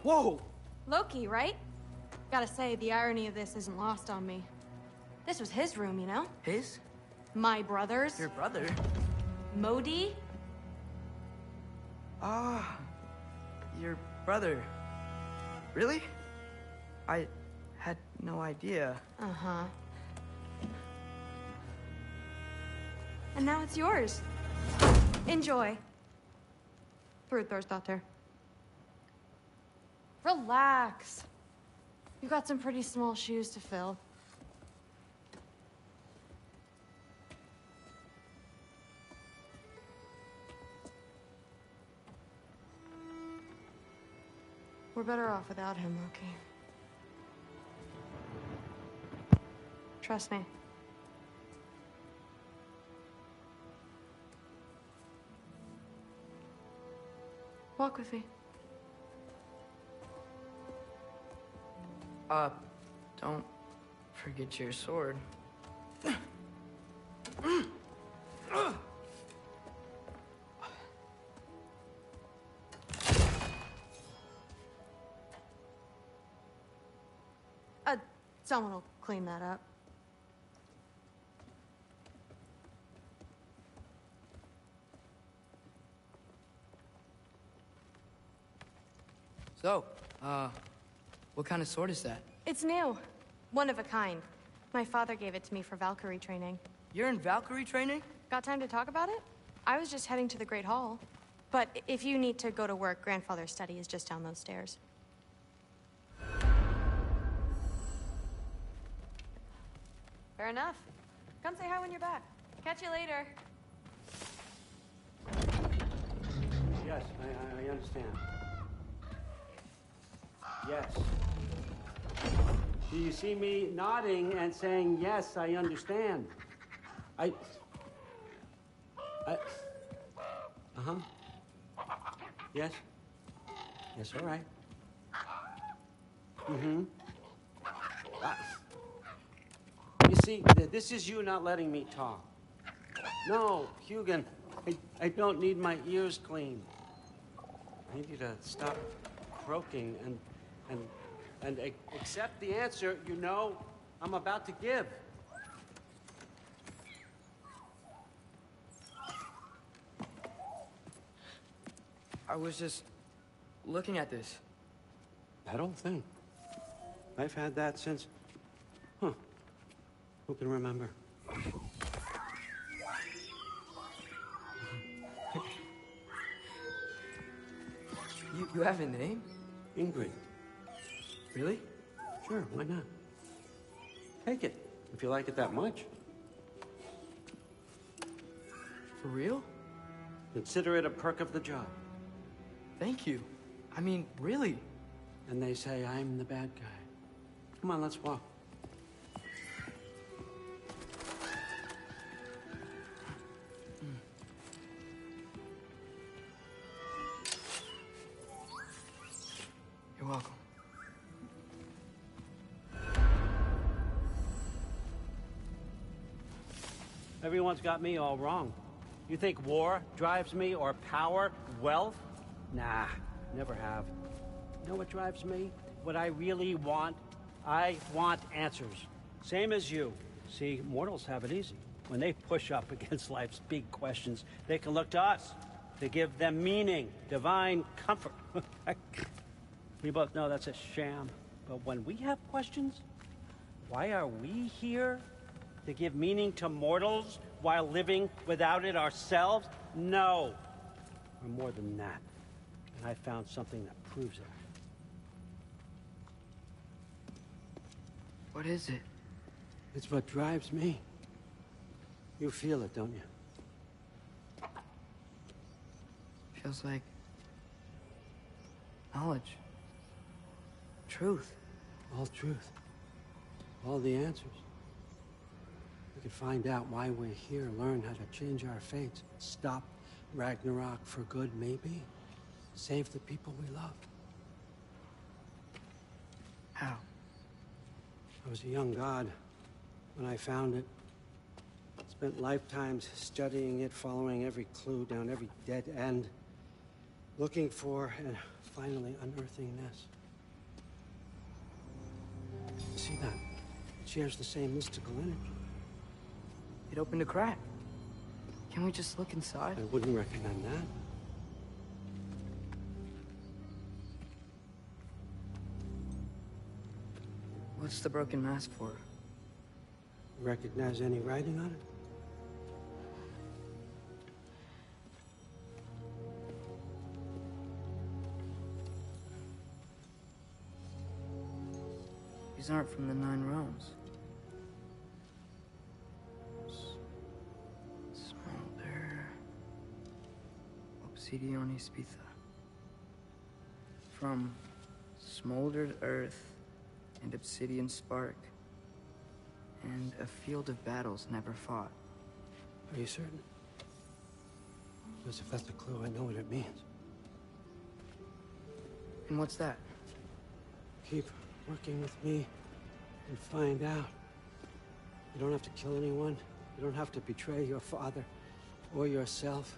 Whoa! Loki, right? Gotta say, the irony of this isn't lost on me. This was his room, you know? His? My brother's. Your brother? Modi? Ah, your brother. Really? I had no idea. Uh-huh. And now it's yours. Enjoy. Brudthorstdotter. Relax. You got some pretty small shoes to fill. We're better off without him, Loki. Trust me. Walk with me. Don't forget your sword. Someone will clean that up. So, what kind of sword is that? It's new. One of a kind. My father gave it to me for Valkyrie training. You're in Valkyrie training? Got time to talk about it? I was just heading to the Great Hall. But if you need to go to work, Grandfather's study is just down those stairs. Fair enough. Come say hi when you're back. Catch you later. Yes, I understand. Yes. Do you see me nodding and saying, yes, I understand? Uh-huh. Yes? Yes, all right. Mm-hmm. You see, this is you not letting me talk. No, Hugin, I don't need my ears cleaned. I need you to stop croaking and accept the answer you know I'm about to give. I was just looking at this. That old thing. I've had that since... Huh. Who can remember? You have a name? Ingrid. Really? Sure, why not? Take it, if you like it that much. For real? Consider it a perk of the job. Thank you. I mean, really. And they say I'm the bad guy. Come on, let's walk. You're welcome. Everyone's got me all wrong. You think war drives me, or power, wealth? Nah, never have. You know what drives me? What I really want? I want answers. Same as you. See, mortals have it easy. When they push up against life's big questions, they can look to us to give them meaning, divine comfort. We both know that's a sham. But when we have questions, why are we here? To give meaning to mortals while living without it ourselves? No. We're more than that. And I found something that proves it. What is it? It's what drives me. You feel it, don't you? Feels like knowledge. Truth. All truth. All the answers. We could find out why we're here, learn how to change our fates, stop Ragnarok for good, maybe. Save the people we love. How? I was a young god when I found it. Spent lifetimes studying it, following every clue down every dead end, looking for and finally unearthing this. shares the same mystical energy. It opened a crack. Can we just look inside? I wouldn't recommend that. What's the broken mask for? Recognize any writing on it? These aren't from the Nine Realms. Smolder... Obsidione Spitha. From smoldered earth and obsidian spark. And a field of battles never fought. Are you certain? Because if that's a clue, I know what it means. And what's that? Keep working with me and find out. You don't have to kill anyone. You don't have to betray your father or yourself.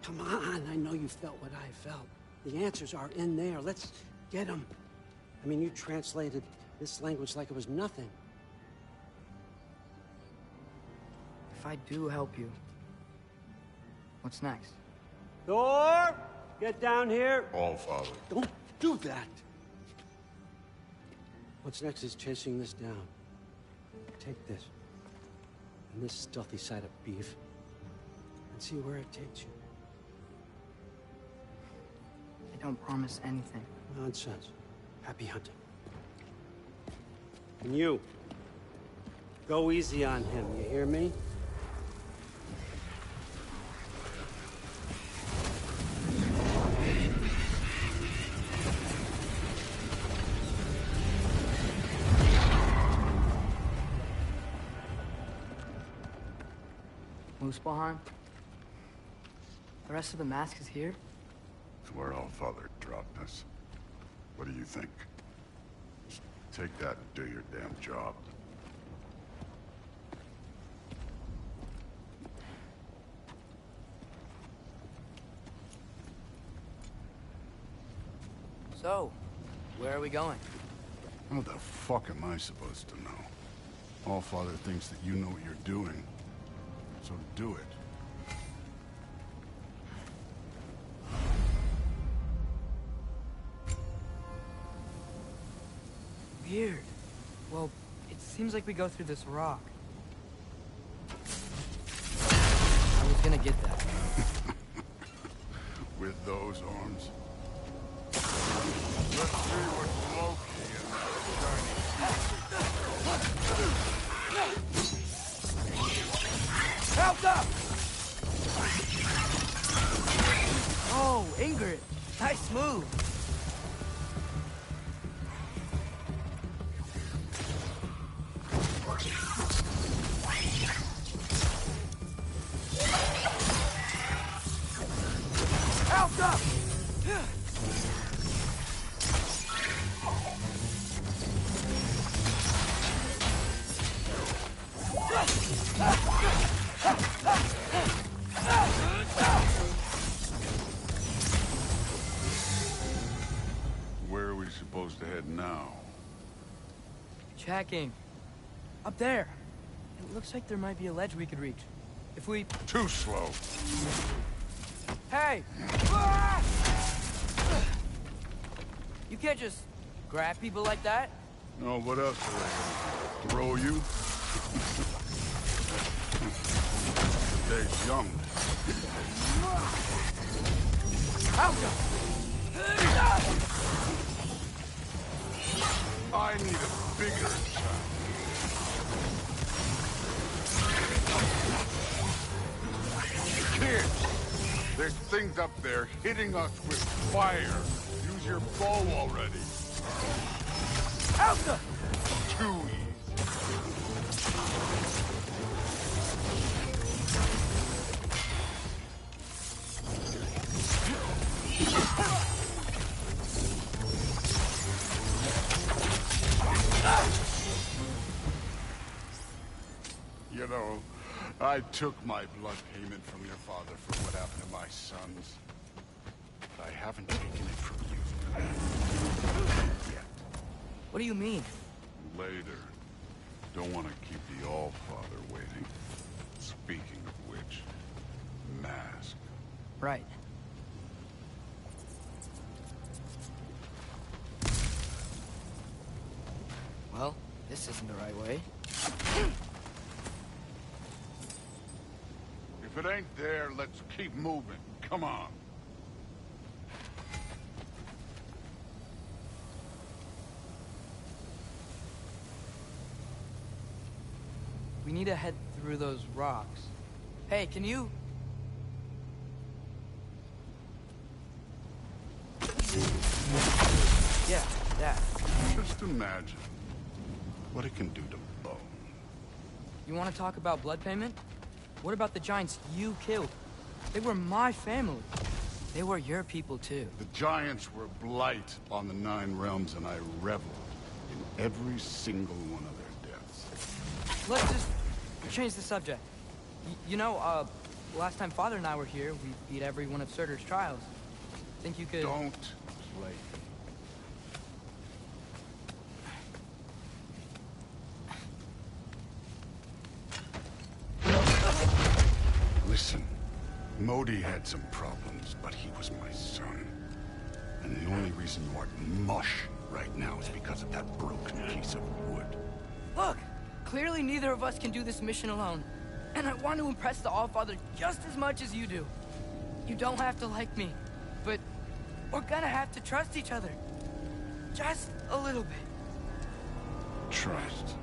Come on, I know you felt what I felt. The answers are in there. Let's get them. I mean, you translated this language like it was nothing. If I do help you, what's next? Thor! Get down here! All father. Don't do that! What's next is chasing this down. Take this, and this stealthy side of beef, and see where it takes you. I don't promise anything. Nonsense. Happy hunting. And you, go easy on him, you hear me? Muspelheim? The rest of the mask is here? It's where all father dropped us. What do you think? Just take that and do your damn job. So, where are we going? What the fuck am I supposed to know? All father thinks that you know what you're doing. So do it. Weird. Well, it seems like we go through this rock. I was gonna get that. With those arms. Let's see what Loki and Help up! Oh, Ingrid. Nice move. Help up! Where are we supposed to head now? Checking. Up there. It looks like there might be a ledge we could reach. If we... Too slow. Hey! You can't just grab people like that. Oh, what else are they gonna throw you? They're young. I need a bigger challenge. Kids, there's things up there hitting us with fire. Use your bow already. Alta! Too easy. You know, I took my blood payment from your father for what happened to my sons. But I haven't taken it from you. Yet. What do you mean? Later. Don't want to keep the All-Father waiting. Speaking of which, mask. Right. Well, this isn't the right way. If it ain't there, let's keep moving. Come on. We need to head through those rocks. Hey, can you... Yeah, that. Just imagine what it can do to bone. You want to talk about blood payment? What about the giants you killed? They were my family. They were your people, too. The giants were blight on the 9 realms, and I reveled in every single one of their deaths. Let's just change the subject. You know, last time Father and I were here, we beat every one of Surtur's trials. Think you could... Don't play. Listen, Modi had some problems, but he was my son. And the only reason you aren't mush right now is because of that broken piece of wood. Look! Clearly neither of us can do this mission alone. And I want to impress the All-Father just as much as you do. You don't have to like me, but we're gonna have to trust each other. Just a little bit. Trust.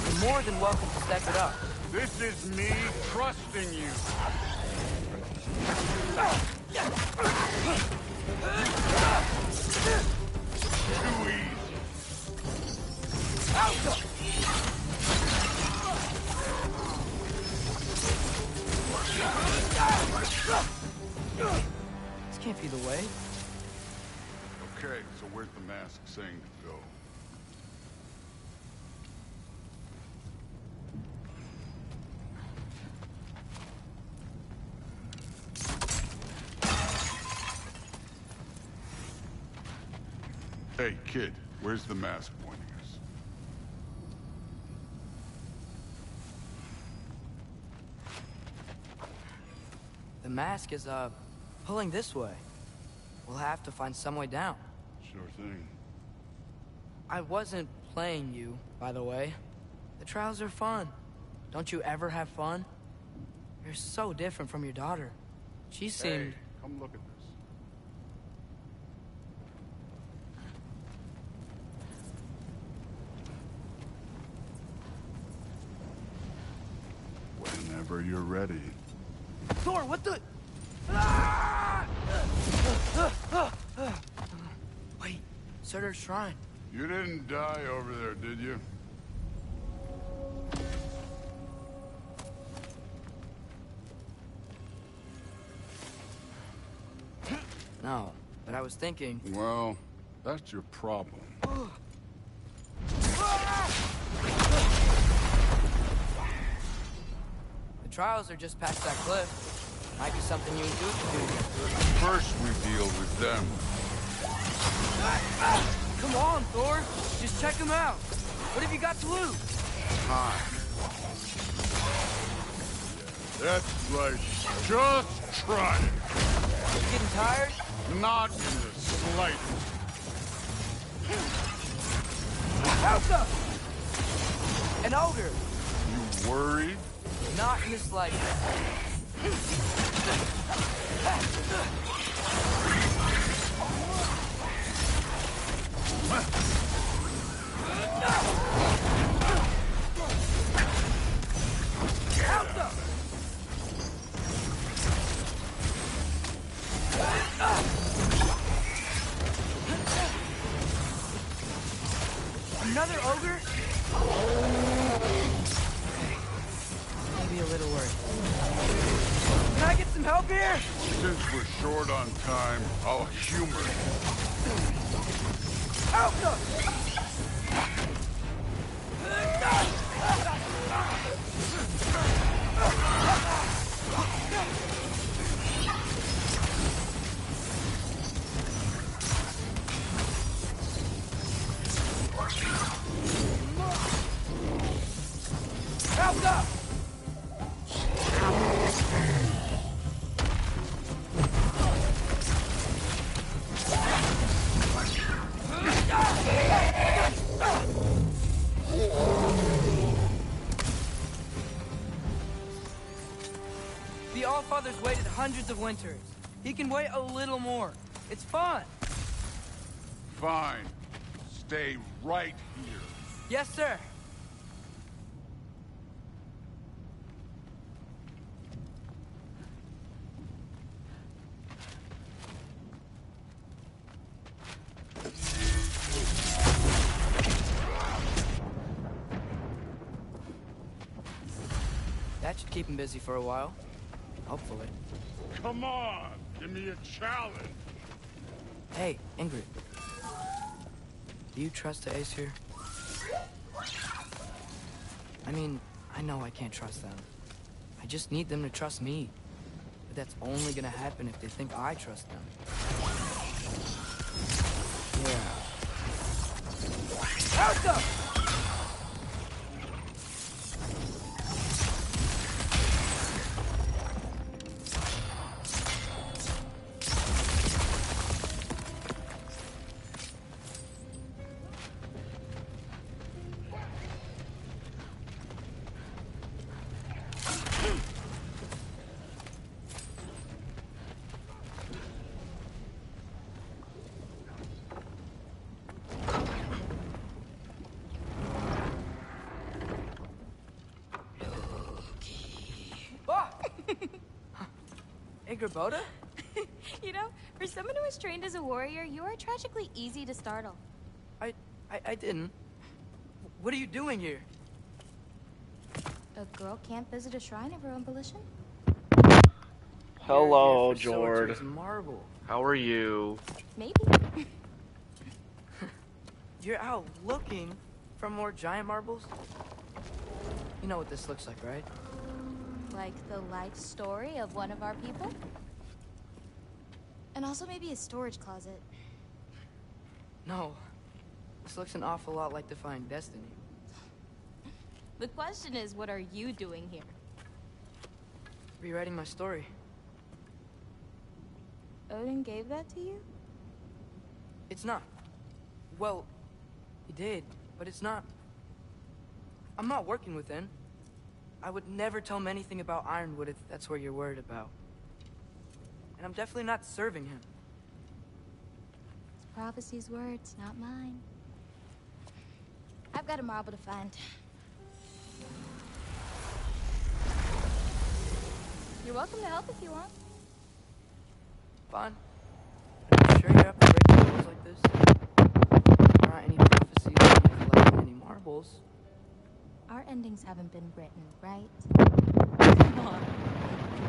You're more than welcome to step it up. This is me trusting you. Too easy. This can't be the way. Okay, so where's the mask saying to go? Hey, kid, where's the mask pointing us? The mask is, pulling this way. We'll have to find some way down. Sure thing. I wasn't playing you, by the way. The trials are fun. Don't you ever have fun? You're so different from your daughter. She seemed... Hey, come look at this. Whenever you're ready. Thor, what the... Wait, Surtur's shrine. You didn't die over there, did you? No, but I was thinking... Well, that's your problem. The trials are just past that cliff. Might be something you and Duke can do. First we deal with them. Come on, Thor. Just check them out. What have you got to lose? Time. That's right. Just try it. You getting tired? Not in the slightest. Elsa! An ogre. You worried? Not in the slightest. Elsa! Another ogre? Okay. Maybe a little worried. Can I get some help here? Since we're short on time, I'll humor you. Alpha! Alpha! The Allfather's waited hundreds of winters. He can wait a little more. It's fun. Fine. Stay right here. Yes, sir. That should keep him busy for a while. Hopefully. Come on! Give me a challenge! Hey, Ingrid. Do you trust the Ace here? I mean, I know I can't trust them. I just need them to trust me. But that's only gonna happen if they think I trust them. Yeah. Alpha! Ingrid? You know, for someone who was trained as a warrior, you are tragically easy to startle. I didn't. What are you doing here? A girl can't visit a shrine of her own volition? Hello, You're here for Jord. swords and marble. How are you? Maybe. You're out looking for more giant marbles? You know what this looks like, right? Like the life story of one of our people? And also maybe a storage closet. No. This looks an awful lot like Defying Destiny. The question is, what are you doing here? Rewriting my story. Odin gave that to you? It's not. Well, he did, but it's not. I'm not working with him. I would never tell him anything about Ironwood if that's what you're worried about. And I'm definitely not serving him. It's prophecy's words, not mine. I've got a marble to find. You're welcome to help if you want. Fine. Are you sure you're up to breaking rules like this? There aren't any prophecies on collecting any marbles. Our endings haven't been written, right? Come on.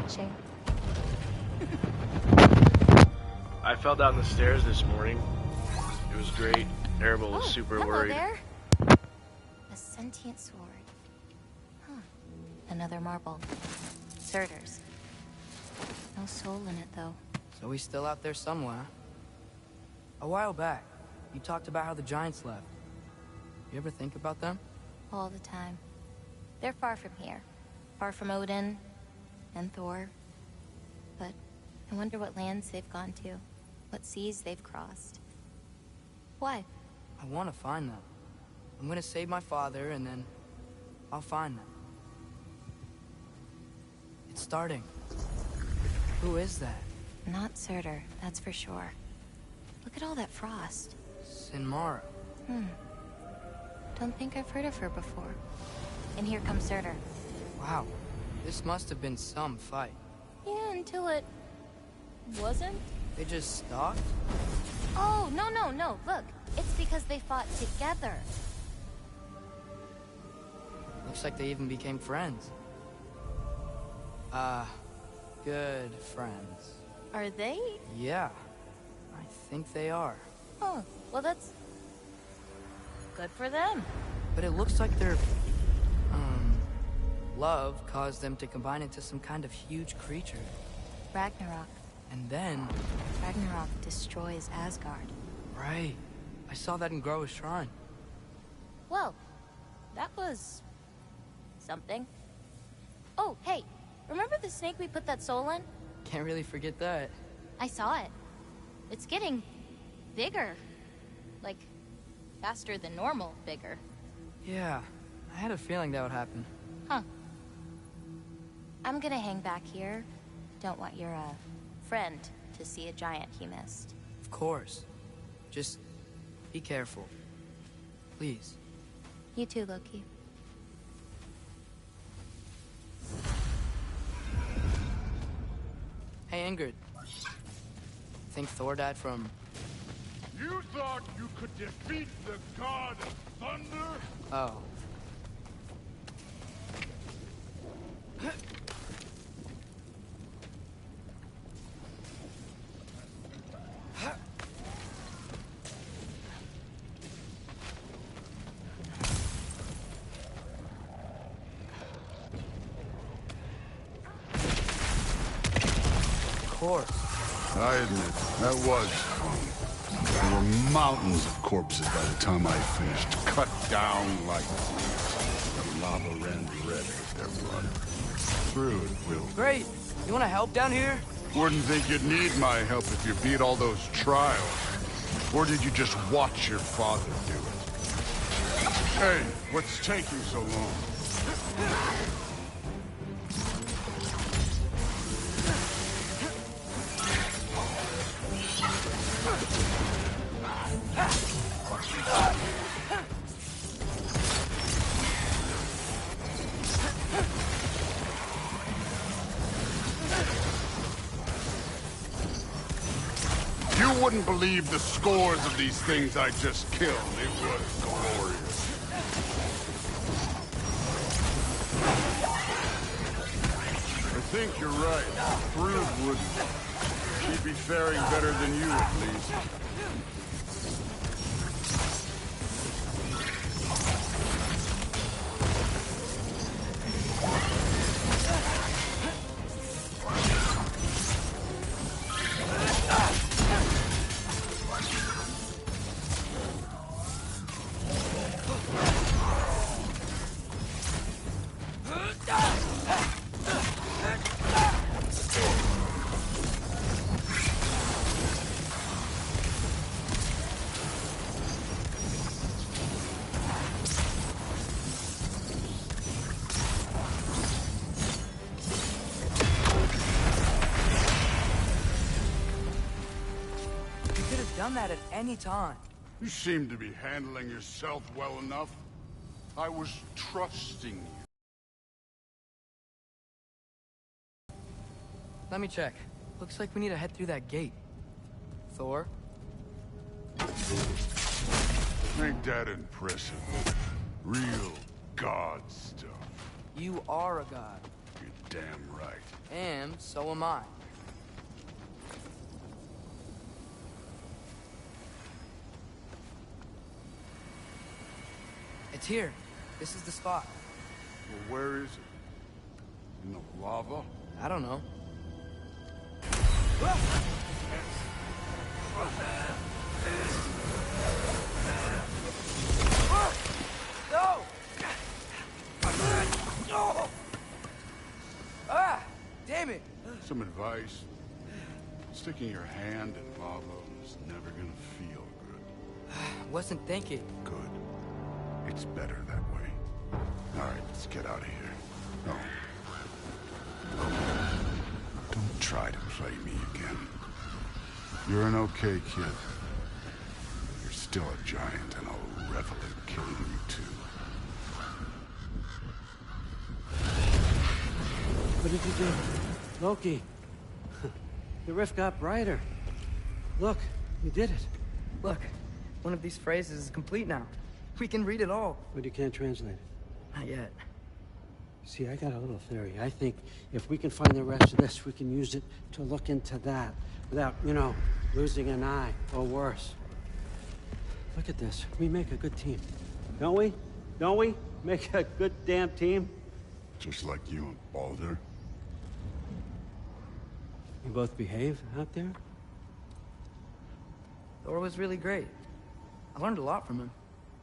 Shame. I fell down the stairs this morning. It was great. Erebel was super hello worried. there. A sentient sword. Huh. Another marble. Surtur's. No soul in it, though. So he's still out there somewhere. A while back, you talked about how the giants left. You ever think about them? All the time. They're far from here. Far from Odin and Thor. But I wonder what lands they've gone to. What seas they've crossed. Why? I want to find them. I'm gonna save my father, and then I'll find them. It's starting. Who is that? Not Surtur, that's for sure. Look at all that frost. Sinmara. Don't think I've heard of her before. And here comes Surtur. Wow. This must have been some fight. Yeah, until it... wasn't? They just stopped? Oh, no. Look, it's because they fought together. Looks like they even became friends. Good friends. Are they? Yeah, I think they are. Huh. Well, that's good for them. But it looks like their, love caused them to combine into some kind of huge creature. Ragnarok. And then... Ragnarok destroys Asgard. Right. I saw that in Groa's shrine. Well, that was... something. Oh, hey, remember the snake we put that soul in? Can't really forget that. I saw it. It's getting... bigger. Like, faster than normal bigger. Yeah, I had a feeling that would happen. Huh. I'm gonna hang back here. Don't want your, friend to see a giant he missed. Of course. Just be careful. Please. You too, Loki. Hey, Ingrid. Think Thor died from... You thought you could defeat the god of thunder? Oh. Of course. I admit, that was fun. There were mountains of corpses by the time I finished, cut down like weeds. The lava ran red with their blood. Through it, Will. Great. You want to help down here? Wouldn't think you'd need my help if you beat all those trials. Or did you just watch your father do it? Hey, what's taking so long? You wouldn't believe the scores of these things I just killed. It was glorious. I think you're right. Brood wouldn't. She'd be faring better than you, at least. Done that at any time. You seem to be handling yourself well enough. I was trusting you. Let me check. Looks like we need to head through that gate. Thor? Ain't that impressive? Real god stuff. You are a god. You're damn right. And so am I. It's here. This is the spot. Well, where is it? In the lava? I don't know. No! Ah! Damn it! Some advice. Sticking your hand in lava is never gonna feel good. Wasn't thinking. Good. It's better that way. All right, let's get out of here. No. Don't try to play me again. You're an okay kid. You're still a giant, and I'll revel in killing you too. What did you do? Loki. The rift got brighter. Look, you did it. Look, one of these phrases is complete now. We can read it all. But you can't translate it. Not yet. See, I got a little theory. I think if we can find the rest of this, we can use it to look into that without, you know, losing an eye or worse. Look at this. We make a good team. Don't we? Don't we? Make a good damn team? Just like you and Balder. You both behave out there? Thor was really great. I learned a lot from him.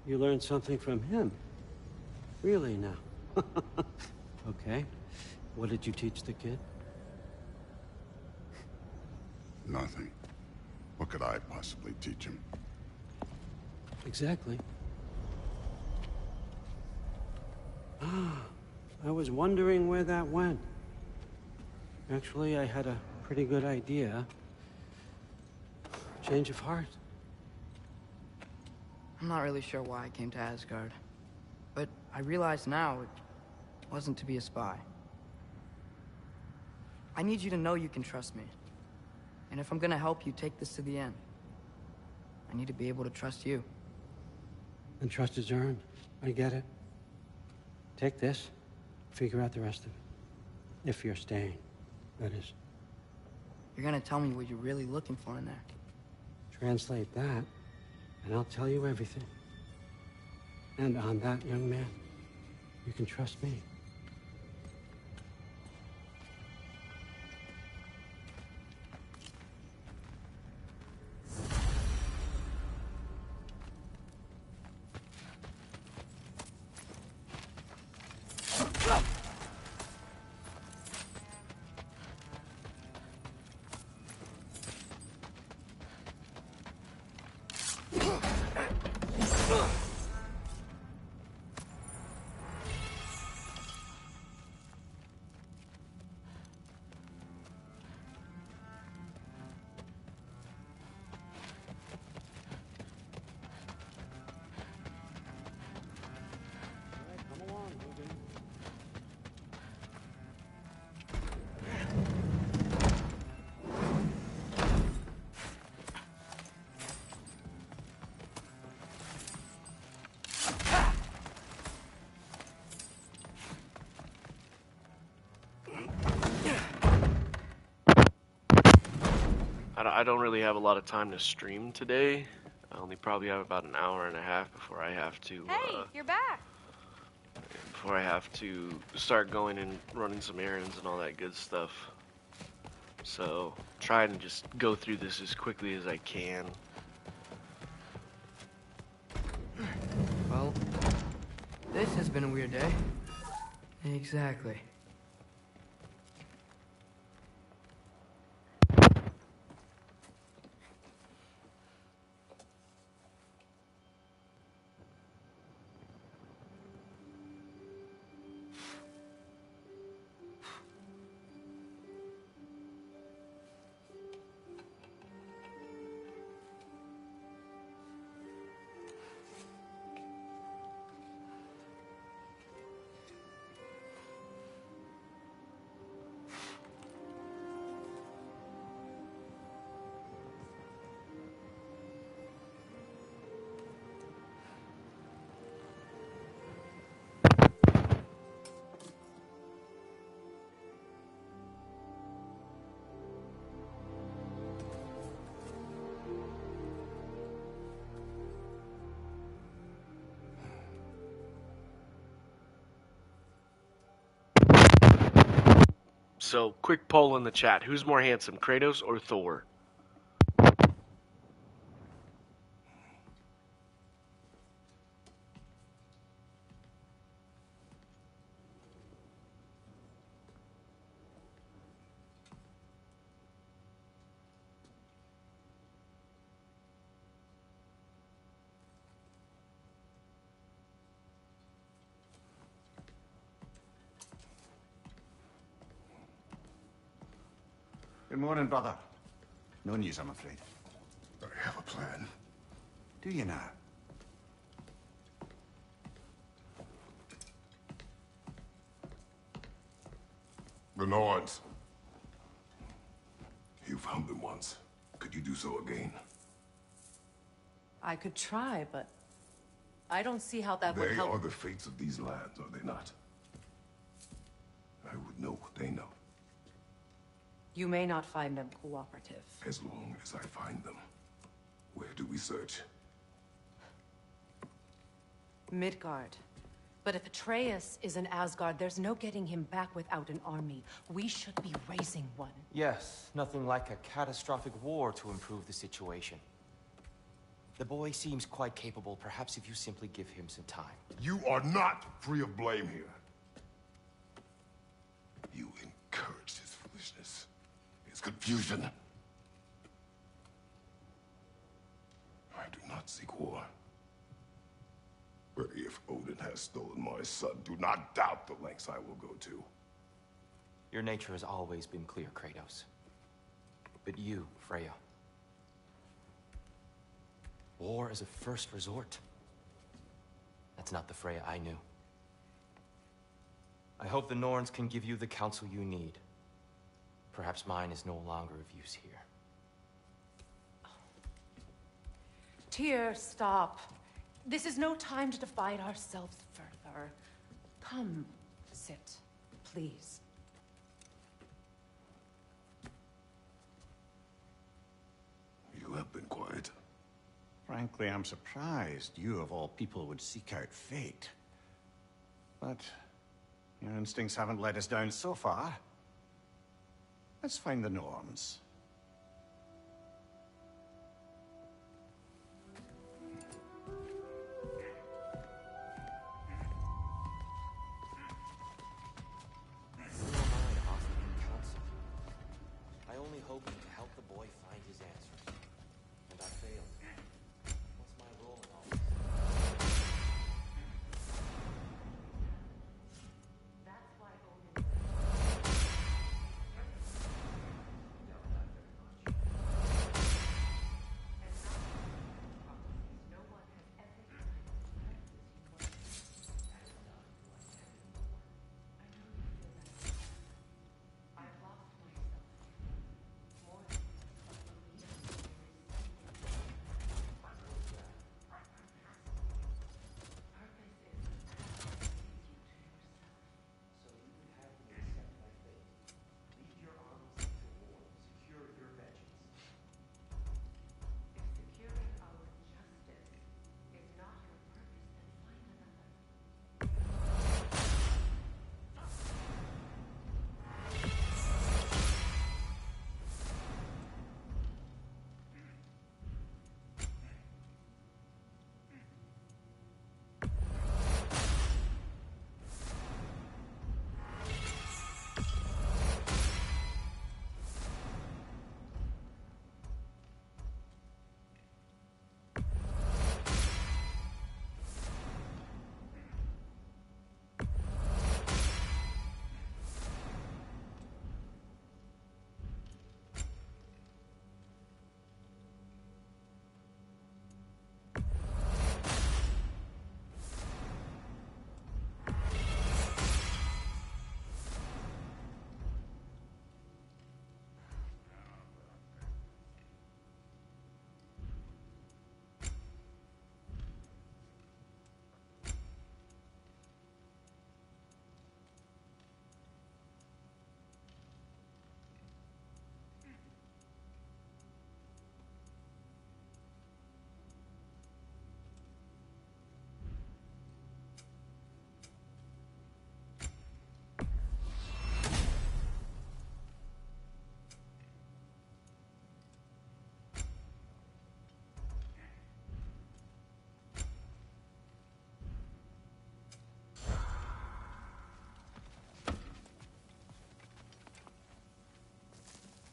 You learned something from him? Really now? Okay. What did you teach the kid? Nothing. What could I possibly teach him? Exactly. I was wondering where that went. Actually, I had a pretty good idea. Change of heart. I'm not really sure why I came to Asgard. But I realize now it wasn't to be a spy. I need you to know you can trust me. And if I'm gonna help you take this to the end, I need to be able to trust you. And trust is earned. I get it. Take this. Figure out the rest of it. If you're staying, that is. You're gonna tell me what you're really looking for in there. Translate that, and I'll tell you everything. And on that, young man, you can trust me. I don't really have a lot of time to stream today. I only probably have about an hour and a half before I have to. Hey, you're back. Before I have to start going and running some errands and all that good stuff. So, trying to just go through this as quickly as I can. Well, this has been a weird day. Exactly. So, quick poll in the chat. Who's more handsome, Kratos or Thor? Good morning, brother. No news, I'm afraid. I have a plan. Do you now? The Nords. You found them once. Could you do so again? I could try, but I don't see how that would They help. are the fates of these lands, are they not? I would know what they know. You may not find them cooperative. As long as I find them. Where do we search? Midgard. But if Atreus is in Asgard, there's no getting him back without an army. We should be raising one. Yes, nothing like a catastrophic war to improve the situation. The boy seems quite capable. Perhaps if you simply give him some time. You are not free of blame here. You encouraged his foolishness, his confusion. I do not seek war. But if Odin has stolen my son, do not doubt the lengths I will go to. Your nature has always been clear, Kratos. But you, Freya. War is a first resort. That's not the Freya I knew. I hope the Norns can give you the counsel you need. Perhaps mine is no longer of use here. Tyr, stop. This is no time to divide ourselves further. Come, sit, please. You have been quiet. Frankly, I'm surprised you of all people would seek out fate. But your instincts haven't let us down so far. Let's find the Norns. I only hoped to help the boy find his answers. And I failed. What's my role in all this? That's why Odin... No one has ever I've lost myself. More than So you would have me accept my fate. Lead your armies into war. Secure your vengeance. If securing our justice is not your purpose, then find another.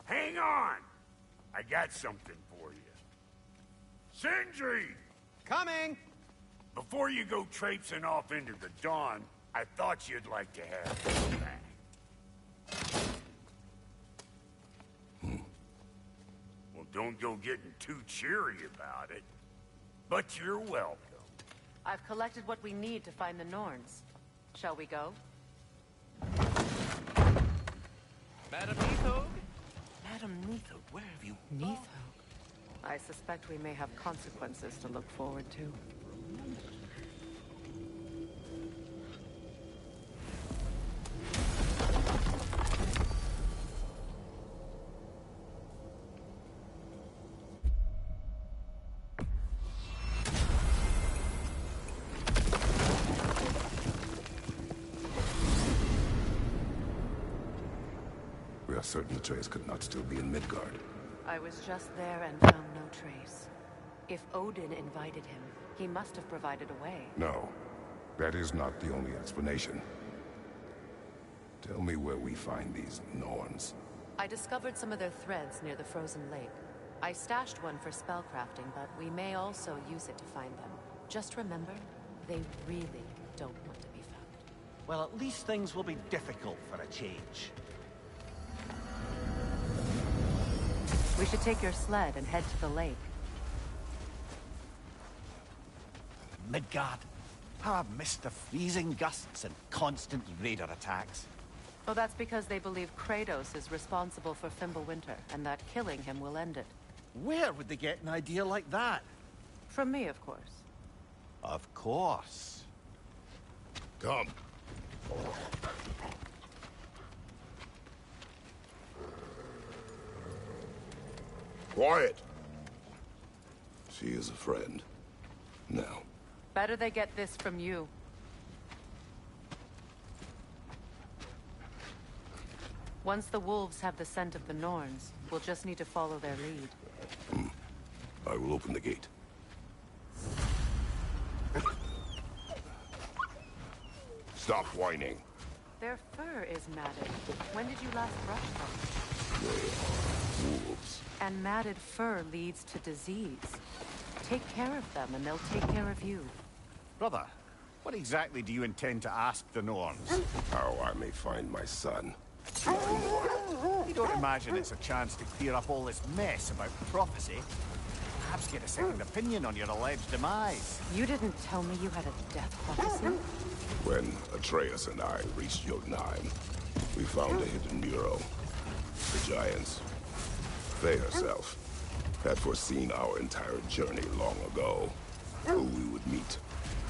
Hang on! I got something for you. Sindri! Coming! Before you go traipsing off into the dawn, I thought you'd like to have this back. Well, don't go getting too cheery about it. But you're welcome. I've collected what we need to find the Norns. Shall we go? Madam Neathog? Madam Neathog, where have you... Neathog. I suspect we may have consequences to look forward to. certain Atreus could not still be in Midgard. I was just there and found no trace. If Odin invited him, he must have provided a way. No, that is not the only explanation. Tell me where we find these Norns. I discovered some of their threads near the frozen lake. I stashed one for spellcrafting, but we may also use it to find them. Just remember, they really don't want to be found. Well, at least things will be difficult for a change. We should take your sled and head to the lake. Midgard. How I've missed the freezing gusts and constant raider attacks. Well, that's because they believe Kratos is responsible for Fimbulwinter, and that killing him will end it. Where would they get an idea like that? From me, of course. Of course. Come. Quiet. She is a friend. Now. Better they get this from you. Once the wolves have the scent of the Norns, we'll just need to follow their lead. I will open the gate. Stop whining. Their fur is matted. When did you last brush them? They are wolves. And matted fur leads to disease. Take care of them, and they'll take care of you. Brother, what exactly do you intend to ask the Norns? How I may find my son. You don't imagine it's a chance to clear up all this mess about prophecy? Perhaps get a second opinion on your alleged demise. You didn't tell me you had a death prophecy? When Atreus and I reached Jotunheim, we found a hidden mural. The giants, they herself, had foreseen our entire journey long ago. Who we would meet,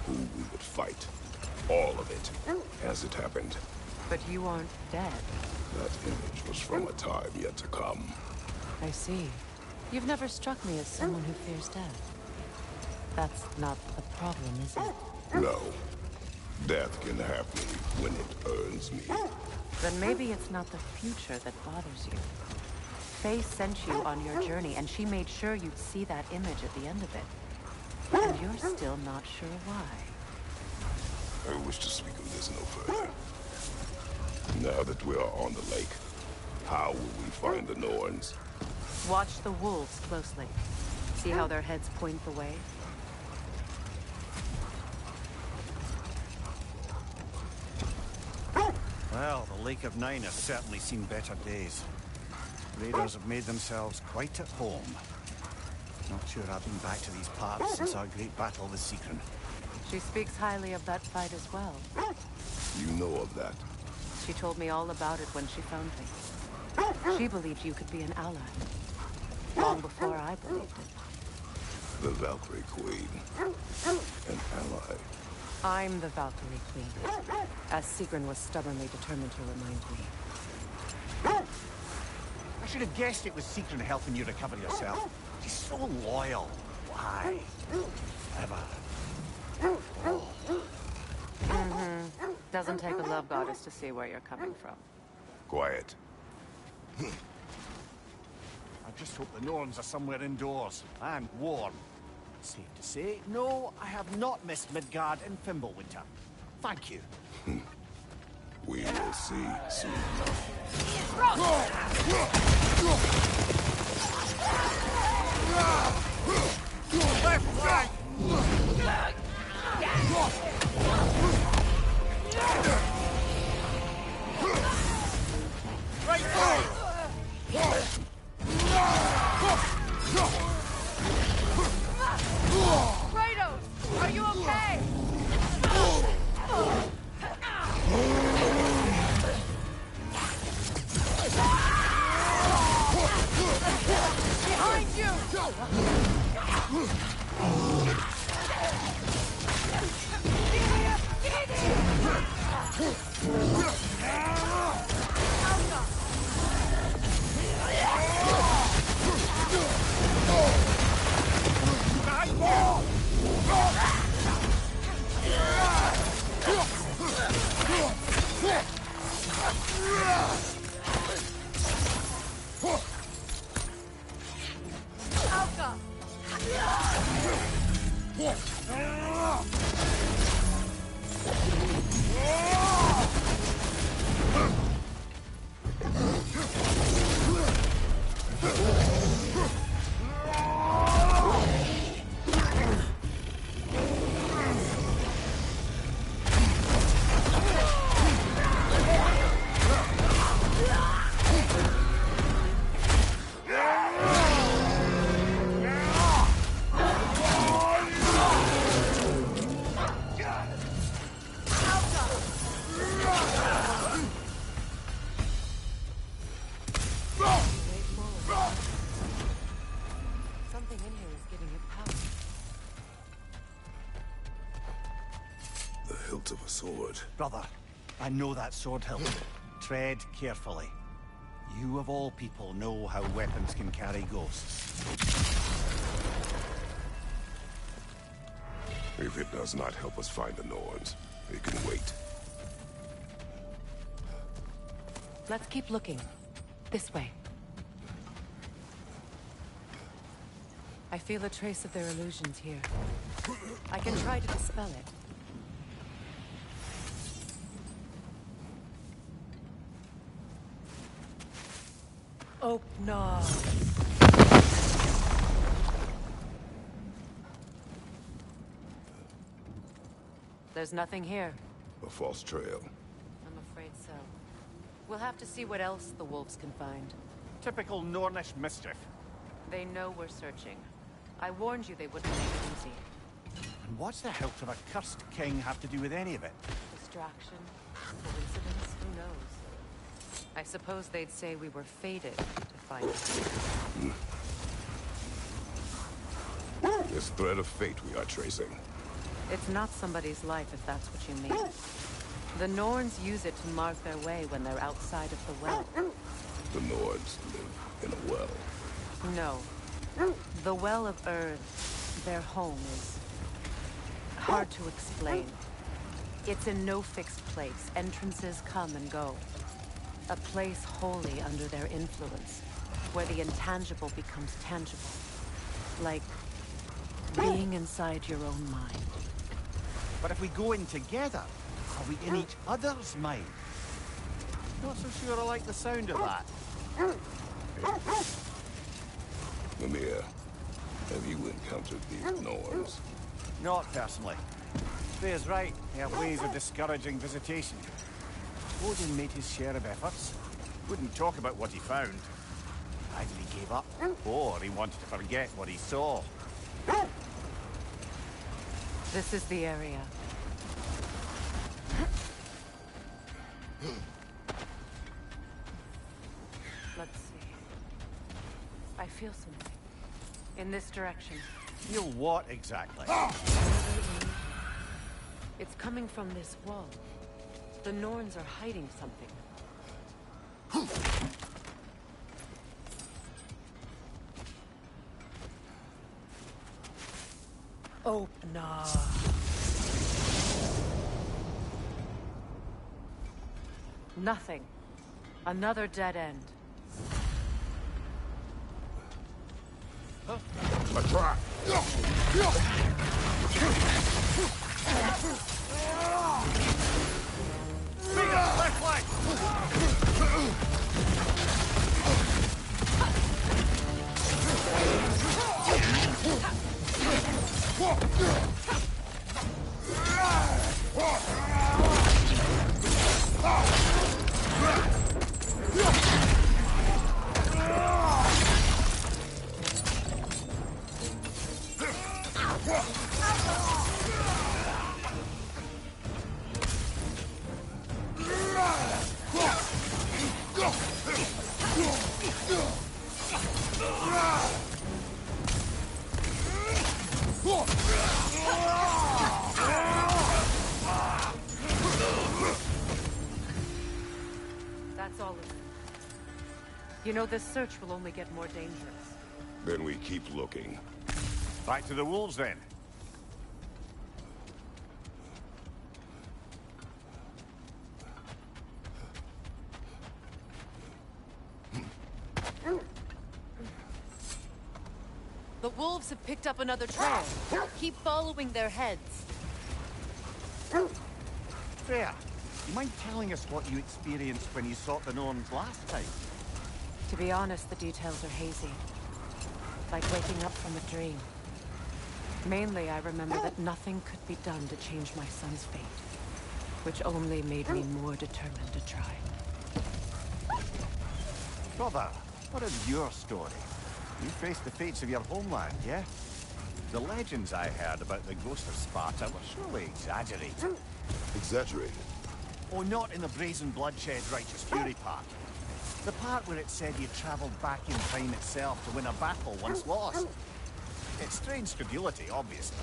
who we would fight. All of it, as it happened. But you aren't dead. That image was from a time yet to come. I see. You've never struck me as someone who fears death. That's not the problem, is it? No. Death can have me when it earns me. Then maybe it's not the future that bothers you. Faye sent you on your journey, and she made sure you'd see that image at the end of it. And you're still not sure why. I wish to speak of this no further. Now that we are on the lake, how will we find the Norns? Watch the wolves closely. See how their heads point the way? Well, the Lake of Nine has certainly seen better days. Raiders have made themselves quite at home. Not sure I've been back to these parts since our great battle with Sigrun. She speaks highly of that fight as well. You know of that? She told me all about it when she found me. She believed you could be an ally. Long before I believed it. The Valkyrie Queen. An ally. I'm the Valkyrie Queen, as Sigrun was stubbornly determined to remind me. I should have guessed it was Sigrun helping you recover yourself. She's so loyal. Why? Ever. Doesn't take a love goddess to see where you're coming from. Quiet. I just hope the Norns are somewhere indoors and warm. Safe to say, no, I have not missed Midgard and Fimbulwinter. Thank you. We will see soon. Left flank! Right side! Kratos, are you okay? Behind you! The hilt of a sword. Brother, I know that sword hilt. Tread carefully. You of all people know how weapons can carry ghosts. If it does not help us find the Norns, it can wait. Let's keep looking. This way. I feel a trace of their illusions here. I can try to dispel it. Oh, no. There's nothing here. A false trail. I'm afraid so. We'll have to see what else the wolves can find. Typical Nornish mischief. They know we're searching. I warned you they wouldn't make it easy. And what's the hilt of a cursed king have to do with any of it? Distraction? Coincidence? Who knows? I suppose they'd say we were fated to find it. This thread of fate we are tracing. It's not somebody's life, if that's what you mean. The Norns use it to mark their way when they're outside of the well. The Nords live in a well. No. The Well of Erd, their home, is hard to explain. It's in no fixed place. Entrances come and go. A place wholly under their influence, where the intangible becomes tangible. Like being inside your own mind. But if we go in together, are we in each other's mind? Not so sure I like the sound of that. Mimir, have you encountered these Norns? Not personally. Freya's right. They have ways of discouraging visitation. Odin made his share of efforts. Wouldn't talk about what he found. Either he gave up, or he wanted to forget what he saw. This is the area. Let's see. I feel something. In this direction. Feel what exactly? It's coming from this wall. The Norns are hiding something. Oh, no. Nothing. Another dead end. A trap! Left flank! That's all of it. You know, this search will only get more dangerous. Then we keep looking. Back to the wolves, then. The wolves have picked up another trail. Keep following their heads. Freya, you mind telling us what you experienced when you sought the Norns last time? To be honest, the details are hazy. Like waking up from a dream. Mainly, I remember that nothing could be done to change my son's fate. Which only made me more determined to try. Brother, what is your story? You faced the fates of your homeland, yeah? The legends I heard about the ghost of Sparta were surely exaggerated. Exaggerated? Oh, not in the brazen bloodshed righteous fury part. The part where it said you traveled back in time itself to win a battle once lost. It's strange credulity, obviously.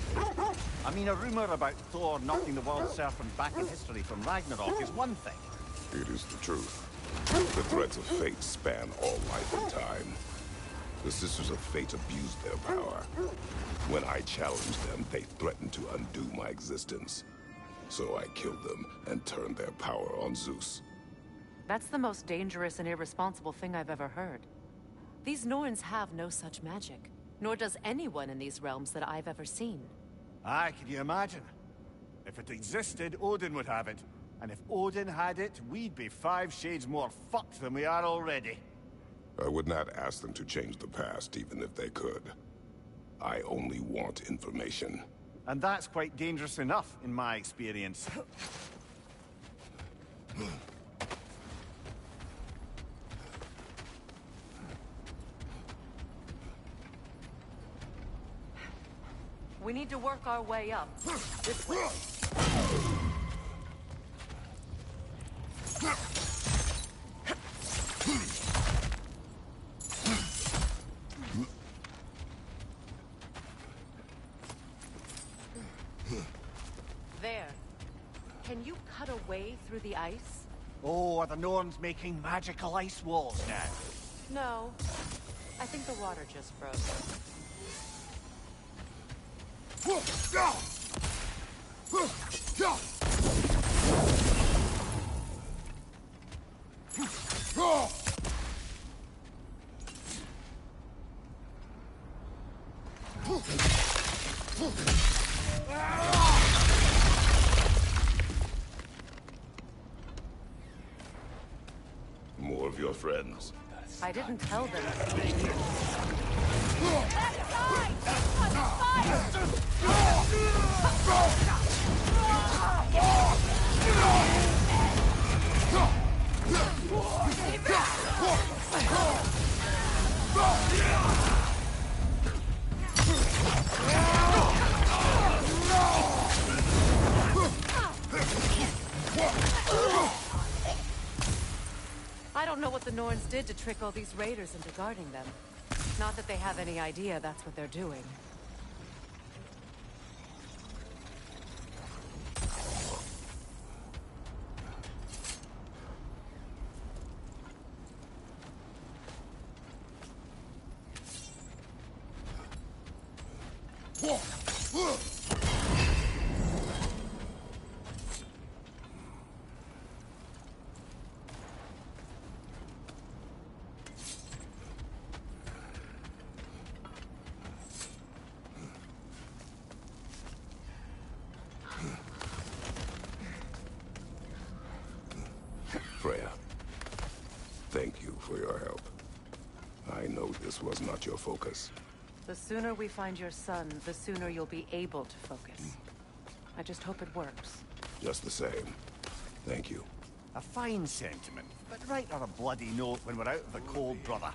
I mean, a rumor about Thor knocking the world serpent back in history from Ragnarok is one thing. It is the truth. The threads of fate span all life and time. The Sisters of Fate abused their power. When I challenged them, they threatened to undo my existence. So I killed them and turned their power on Zeus. That's the most dangerous and irresponsible thing I've ever heard. These Norns have no such magic, nor does anyone in these realms that I've ever seen. Aye, can you imagine? If it existed, Odin would have it. And if Odin had it, we'd be 5 shades more fucked than we are already. I would not ask them to change the past, even if they could. I only want information. And that's quite dangerous enough, in my experience. We need to work our way up. This way. There. Can you cut a way through the ice? Oh, are the Norns making magical ice walls now? No. I think the water just froze. More of your friends. I didn't tell them. I don't know what the Norns did to trick all these raiders into guarding them. Not that they have any idea that's what they're doing. Freya, thank you for your help. I know this was not your focus. The sooner we find your son, the sooner you'll be able to focus. I just hope it works. Just the same. Thank you. A fine sentiment, but write her a bloody note when we're out of the cold, brother.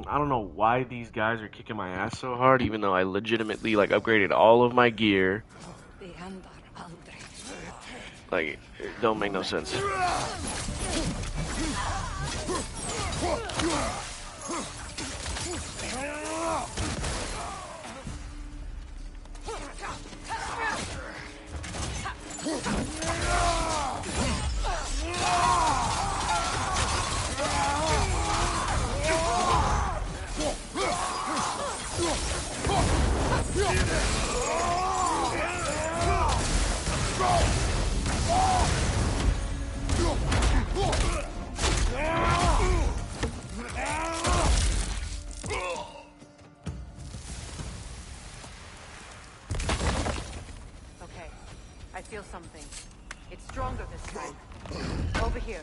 I don't know why these guys are kicking my ass so hard, even though I legitimately like upgraded all of my gear. Like, it don't make no sense. here.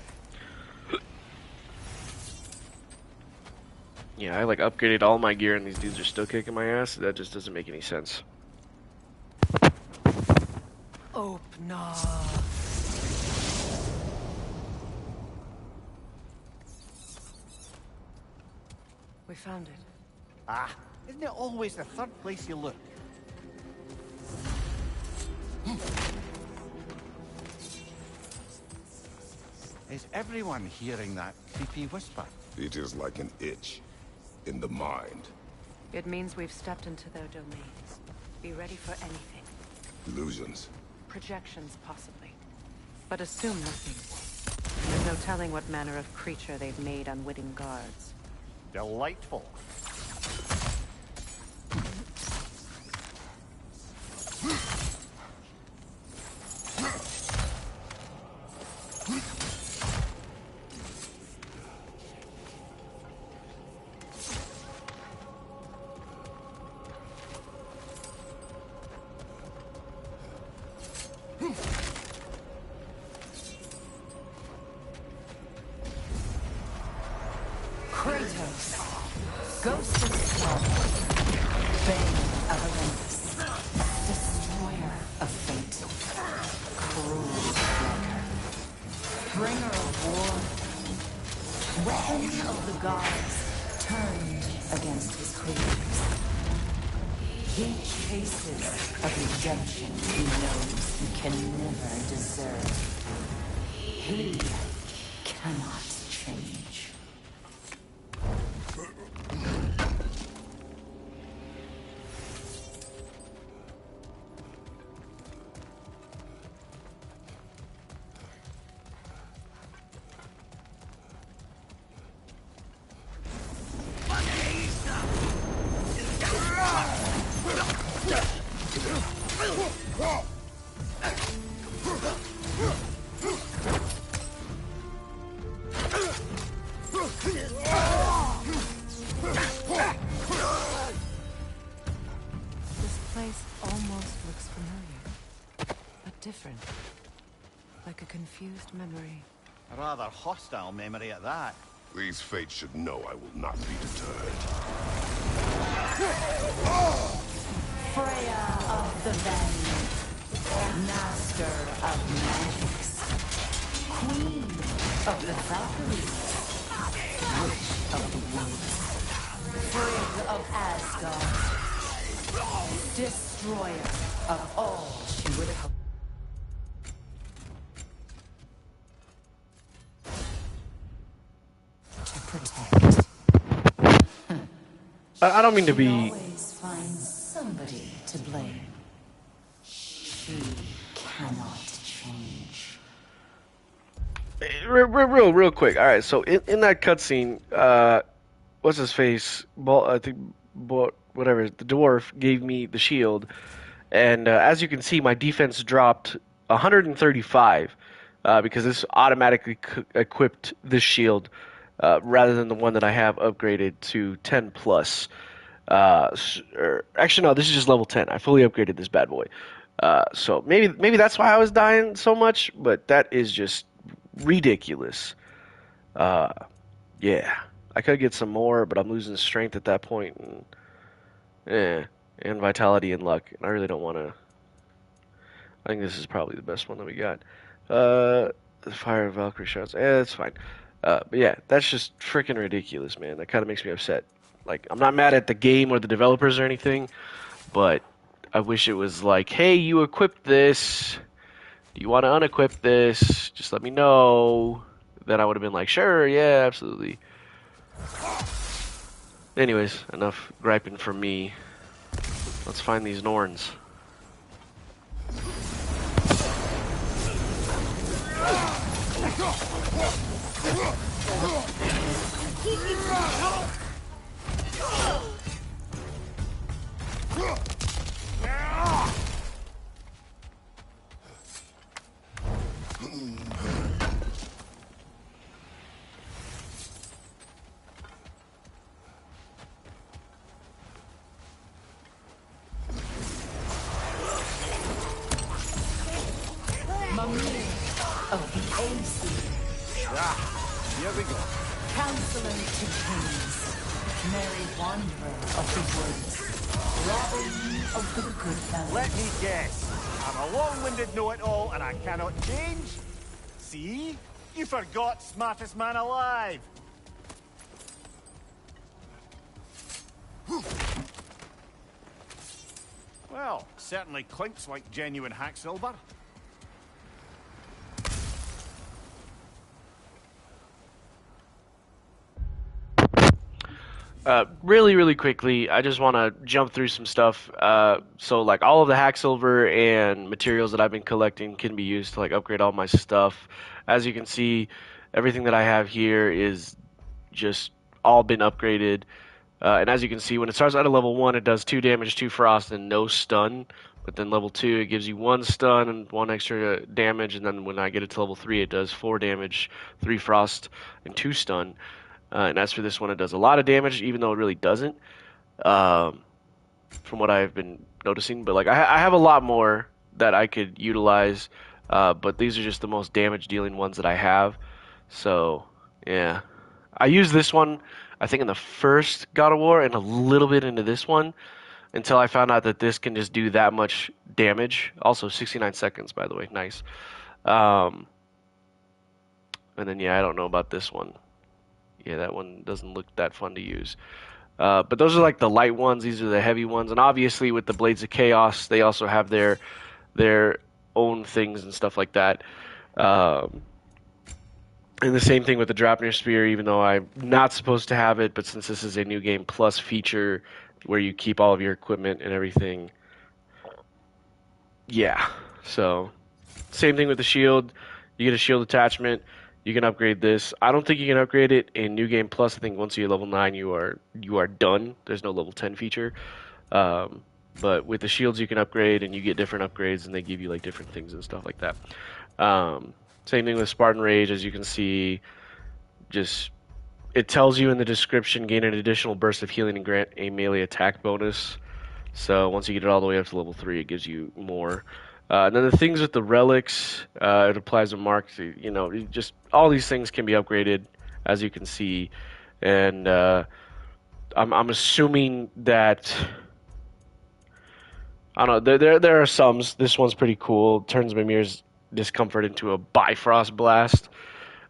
Yeah, I like upgraded all my gear and these dudes are still kicking my ass. That just doesn't make any sense. Open up. We found it. Ah, isn't it always the third place you look? Is everyone hearing that creepy whisper? It is like an itch in the mind. It means we've stepped into their domain. Be ready for anything. Illusions. Projections, possibly. But assume nothing. There's no telling what manner of creature they've made unwitting guards. Delightful. Kratos, Ghost of Snow, Bane of Olympus, Destroyer of Fate, Cruel Striker, Bringer of War, Weapon of the Gods, turned against his creatures. He chases a redemption he knows he can never deserve. He cannot change. This place almost looks familiar, but different. Like a confused memory. A rather hostile memory at that. These fates should know I will not be deterred. Freya of the Vanguard, Master of Magics, Queen of the Valkyries, Witch of the Woods, Frigg of Asgard, Destroyer of all she would have. To protect. I don't mean to She be... always finds somebody to blame. She cannot change. Real quick. All right, so in that cutscene, what's his face? I think, whatever. The dwarf gave me the shield, and as you can see, my defense dropped 135 because this automatically equipped this shield rather than the one that I have upgraded to 10 plus. Actually, no, this is just level 10. I fully upgraded this bad boy. So maybe that's why I was dying so much, but that is just ridiculous. Yeah, I could get some more, but I'm losing strength at that point, and vitality and luck, and I really don't want to. I think this is probably the best one that we got. The Fire of Valkyrie shots, it's fine. But yeah, that's just freaking ridiculous, man. That kind of makes me upset. Like, I'm not mad at the game or the developers or anything, but I wish it was like, hey, you equipped this. Do you want to unequip this? Just let me know. Then I would have been like, sure, yeah, absolutely. Anyways, enough griping from me. Let's find these Norns. Mimir of the AC, Counselor to kings, merry wanderer of the woods, robin of the good fellows. Let me guess. I'm a long-winded know-it-all and I cannot change? See? You forgot smartest man alive. Well, certainly clinks like genuine hack silver. Really quickly, I just want to jump through some stuff. So, like, all of the hack silver and materials that I've been collecting can be used to, like, upgrade all my stuff. As you can see, everything that I have here is just all been upgraded. And as you can see, when it starts out at level 1, it does 2 damage, 2 frost, and no stun. But then level 2, it gives you 1 stun and 1 extra damage. And then when I get it to level 3, it does 4 damage, 3 frost, and 2 stun. And as for this one, it does a lot of damage, even though it really doesn't, from what I've been noticing. But like, I have a lot more that I could utilize, but these are just the most damage-dealing ones that I have. So, yeah. I used this one, I think, in the first God of War, and a little bit into this one, until I found out that this can just do that much damage. Also, 69 seconds, by the way. Nice. And then, yeah, I don't know about this one. Yeah, that one doesn't look that fun to use. But those are like the light ones. These are the heavy ones. And obviously with the Blades of Chaos, they also have their own things and stuff like that. And the same thing with the Draupnir Spear, even though I'm not supposed to have it. But since this is a New Game Plus feature where you keep all of your equipment and everything. Yeah. So, same thing with the shield. You get a shield attachment. You can upgrade this. I don't think you can upgrade it in New Game Plus. I think once you hit level 9, you are done. There's no level 10 feature. But with the shields, you can upgrade, and you get different upgrades, and they give you like different things and stuff like that. Same thing with Spartan Rage, as you can see. Just it tells you in the description, gain an additional burst of healing and grant a melee attack bonus. So once you get it all the way up to level 3, it gives you more. And then the things with the relics, it applies to marks. You know, just all these things can be upgraded, as you can see. And I'm assuming that I don't know. There are some. This one's pretty cool. Turns Mimir's discomfort into a Bifrost blast.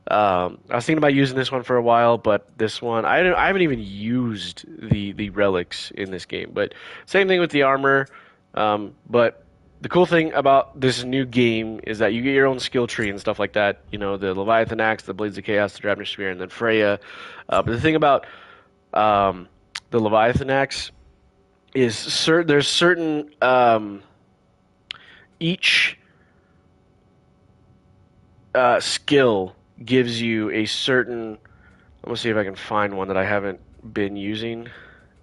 I was thinking about using this one for a while, but this one I haven't even used the relics in this game. But same thing with the armor. But the cool thing about this new game is that you get your own skill tree and stuff like that. You know, the Leviathan Axe, the Blades of Chaos, the Draupnir Spear, and then Freya. But the thing about the Leviathan Axe is there's certain each skill gives you a certain. I'm gonna see if I can find one that I haven't been using,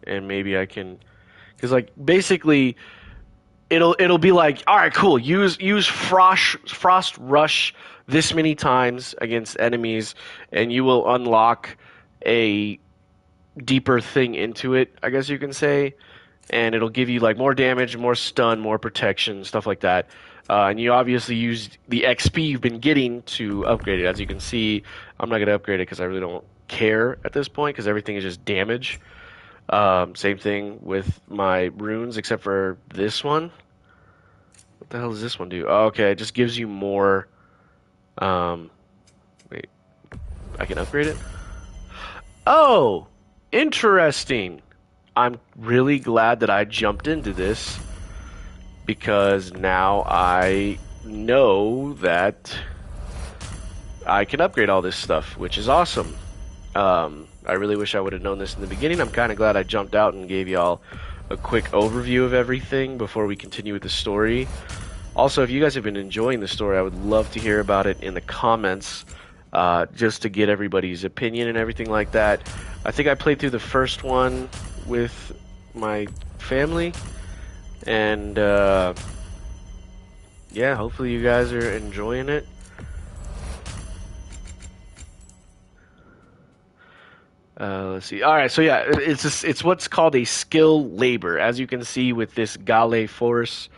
and maybe I can, because like basically. It'll be like, all right, cool. Use frost rush this many times against enemies, and you will unlock a deeper thing into it, I guess you can say. And it'll give you like more damage, more stun, more protection, stuff like that. And you obviously use the XP you've been getting to upgrade it. As you can see, I'm not gonna upgrade it because I really don't care at this point because everything is just damage. Same thing with my runes, except for this one. What the hell does this one do? Oh, okay, it just gives you more. Wait, I can upgrade it? Oh, interesting. I'm really glad that I jumped into this because now I know that I can upgrade all this stuff, which is awesome. I really wish I would have known this in the beginning. I'm kind of glad I jumped out and gave y'all a quick overview of everything before we continue with the story. Also, if you guys have been enjoying the story, I would love to hear about it in the comments, just to get everybody's opinion and everything like that. I think I played through the first one with my family, and yeah, hopefully you guys are enjoying it. Let's see. All right, so yeah, it's what's called a skill labor. As you can see with this Gale Force,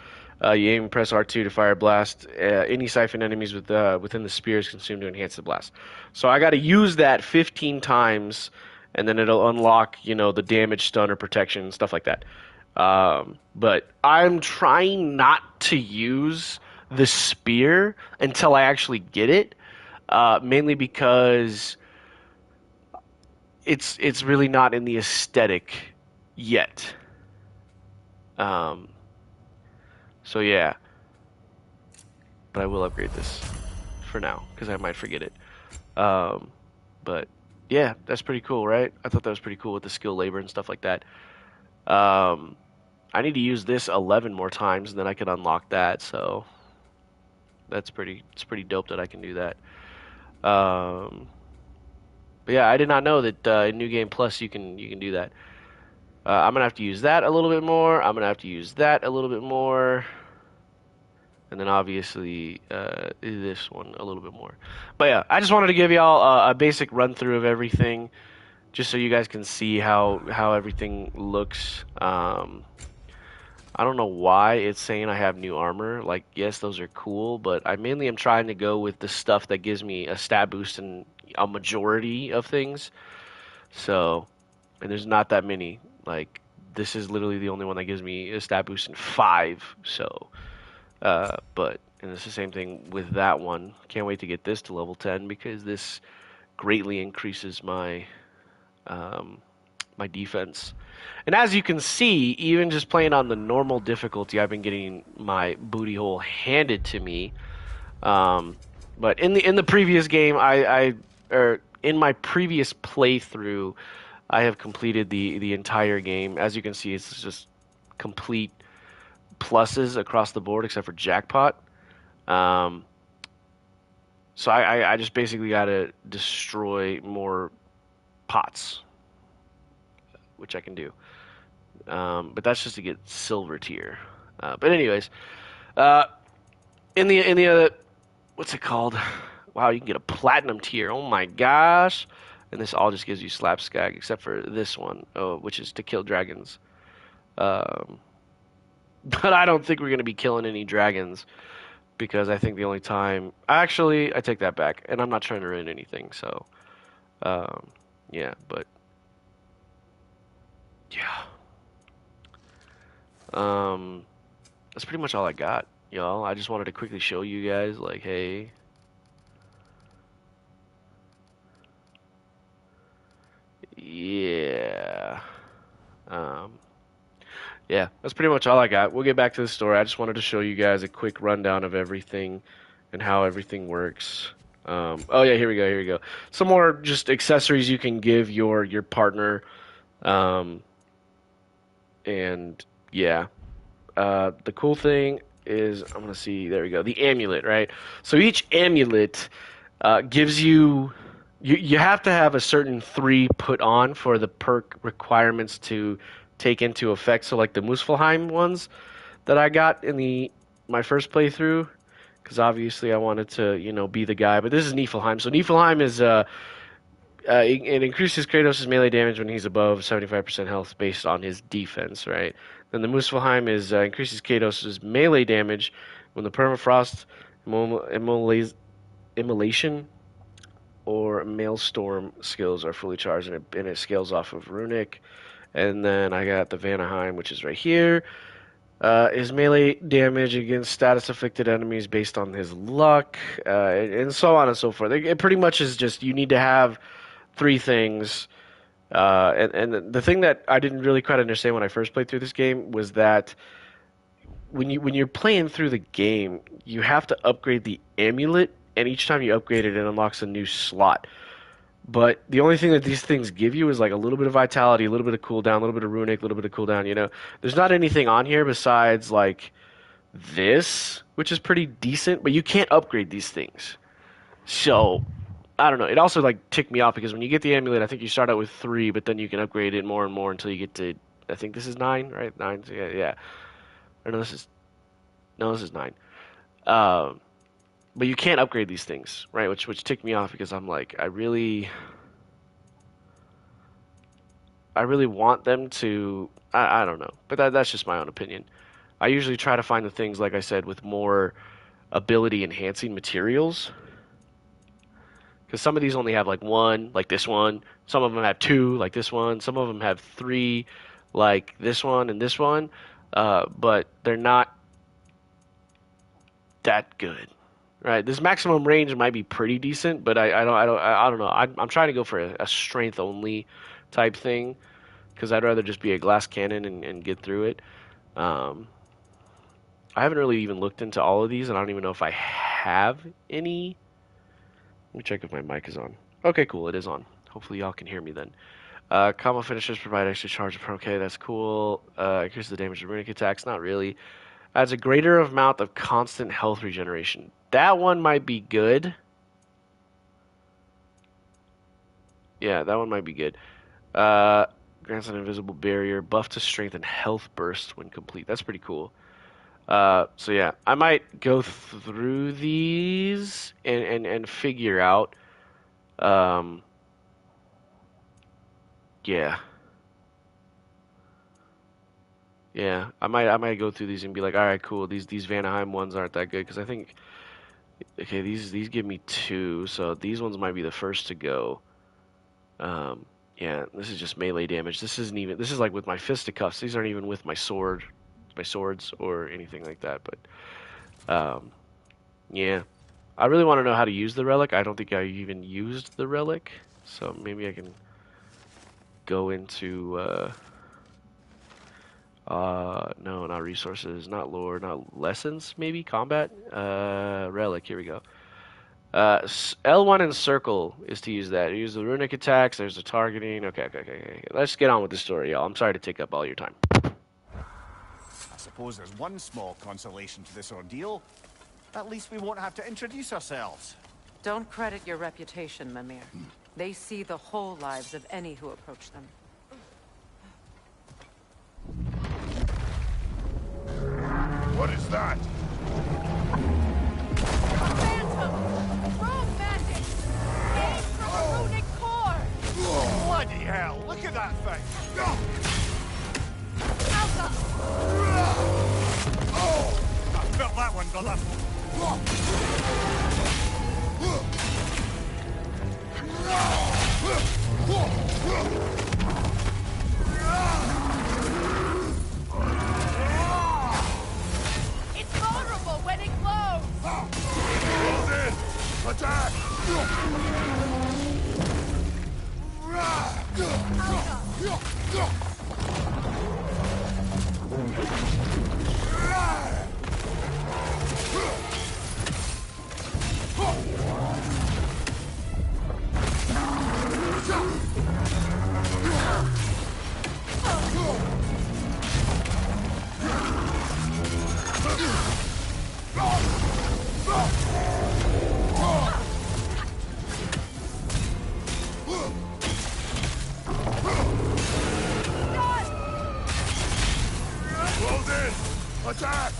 You aim and press R2 to fire a blast. Any siphon enemies within the spear is consumed to enhance the blast. So I got to use that 15 times, and then it'll unlock, the damage, stun, or protection, stuff like that. But I'm trying not to use the spear until I actually get it, mainly because it's really not in the aesthetic yet. So yeah, but I will upgrade this for now because I might forget it. But yeah, that's pretty cool, right? I thought that was pretty cool with the skill labor and stuff like that. I need to use this 11 more times, and then I can unlock that. So it's pretty dope that I can do that. But yeah, I did not know that in New Game Plus you can do that. I'm gonna have to use that a little bit more. I'm gonna have to use that a little bit more, and then obviously this one a little bit more. But yeah, I just wanted to give y'all a basic run through of everything, just so you guys can see how everything looks. I don't know why it's saying I have new armor. Like, yes, those are cool, but I mainly am trying to go with the stuff that gives me a stat boost in a majority of things. So, and there's not that many. Like, this is literally the only one that gives me a stat boost in 5. So, and it's the same thing with that one. Can't wait to get this to level 10 because this greatly increases my my defense. And as you can see, even just playing on the normal difficulty, I've been getting my booty hole handed to me. But in the previous game, in my previous playthrough, I have completed the entire game. As you can see, it's just complete pluses across the board except for jackpot. So I just basically got to destroy more pots, which I can do. But that's just to get silver tier. But anyways, in the other, what's it called? Wow, you can get a platinum tier. Oh my gosh! And this all just gives you slap skag, except for this one, which is to kill dragons. But I don't think we're gonna be killing any dragons because I think the only time, actually, I take that back, and I'm not trying to ruin anything. So, yeah, but yeah. That's pretty much all I got, y'all. I just wanted to quickly show you guys, like, hey. Yeah. Yeah, that's pretty much all I got. We'll get back to the story. I just wanted to show you guys a quick rundown of everything and how everything works. Oh yeah, here we go. Some more just accessories you can give your partner. And yeah. The cool thing is, I'm gonna see, there we go, the amulet, right? So each amulet gives you have to have a certain 3 put on for the perk requirements to take into effect. So like the Muspelheim ones that I got in my first playthrough, because obviously I wanted to be the guy. But this is Niflheim. So Niflheim is it increases Kratos' melee damage when he's above 75% health based on his defense, right? Then the Muspelheim is increases Kratos' melee damage when the permafrost, immolation, or maelstrom skills are fully charged, and it scales off of Runic. And then I got the Vanaheim, which is right here. His melee damage against status-afflicted enemies based on his luck, and so on and so forth. It pretty much is just you need to have 3 things. And the thing that I didn't really quite understand when I first played through this game was that when you're playing through the game, you have to upgrade the amulet, and each time you upgrade it, it unlocks a new slot. But the only thing that these things give you is like a little bit of vitality, a little bit of cooldown, a little bit of runic, a little bit of cooldown. There's not anything on here besides like this, which is pretty decent, but you can't upgrade these things. So I don't know. It also like ticked me off because when you get the amulet, I think you start out with 3, but then you can upgrade it more and more until you get to, I think this is 9, right? 9, yeah. Or no, this is 9. But you can't upgrade these things, right? Which ticked me off because I'm like, I really want them to. I don't know, but that's just my own opinion. I usually try to find the things, like I said, with more ability enhancing materials. Because some of these only have like one, like this one. Some of them have two, like this one. Some of them have three, like this one and this one. But they're not that good, right? This maximum range might be pretty decent, but I don't know. I'm trying to go for a strength only type thing because I'd rather just be a glass cannon and get through it. I haven't really even looked into all of these, and I don't even know if I have any. Let me check if my mic is on. Okay, cool. It is on. Hopefully y'all can hear me then. Combo finishers provide extra charge. Okay, that's cool. Increases the damage of runic attacks. Not really. Adds a greater amount of constant health regeneration. That one might be good. Yeah, that one might be good. Grants an invisible barrier. Buff to strength and health burst when complete. That's pretty cool. So yeah, I might go through these and figure out. Yeah. Yeah, I might go through these and be like, all right, cool. These Vanaheim ones aren't that good because I think, okay, these give me 2, so these ones might be the first to go. Yeah, this is just melee damage. This isn't even. This is like with my fisticuffs. These aren't even with my swords or anything like that. But yeah, I really want to know how to use the relic. I don't think I even used the relic, so maybe I can go into. No, not resources, not lore, not lessons, maybe combat. Relic. Here we go. L1 and circle is to use that. Use the runic attacks. There's the targeting. Okay. Let's get on with the story, y'all. I'm sorry to take up all your time. I suppose there's one small consolation to this ordeal. At least we won't have to introduce ourselves. Don't credit your reputation, Mimir. They see the whole lives of any who approach them. What is that? Bloody hell, look at that thing! I felt that one, brother. It's vulnerable when it glows! Hold in! Attack! Hold in! Attack!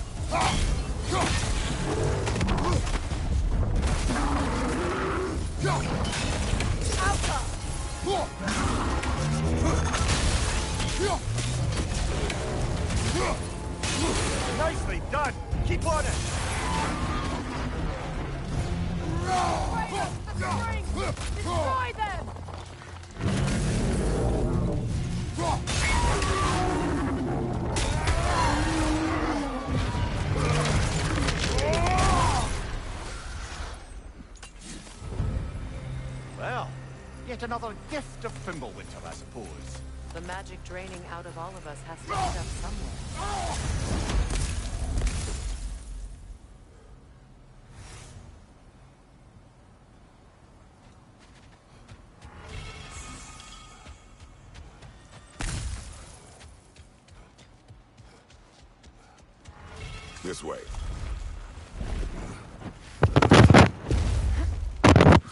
Nicely done! Keep on it! Destroy them! Well, yet another gift of Fimbulwinter, I suppose. The magic draining out of all of us has to end up somewhere. This way.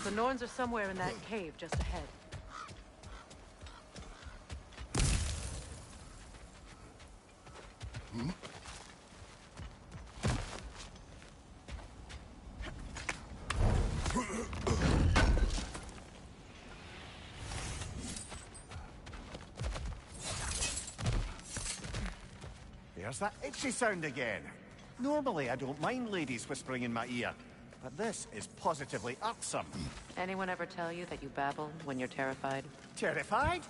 The Norns are somewhere in that cave just ahead. The There's that itchy sound again. Normally, I don't mind ladies whispering in my ear, but this is positively irksome. Anyone ever tell you that you babble when you're terrified? Terrified?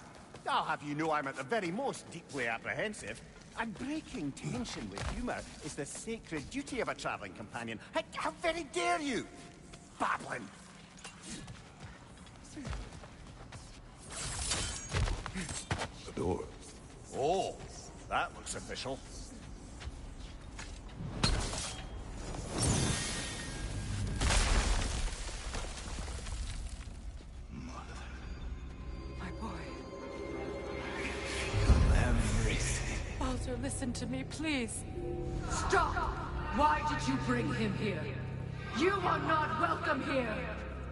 I'll have you know I'm at the very most deeply apprehensive. And breaking tension with humor is the sacred duty of a traveling companion. How very dare you? Babbling! The door. Oh, that looks official. My boy. Baldur, listen to me, please. Stop! Why did you bring him here? You are not welcome here!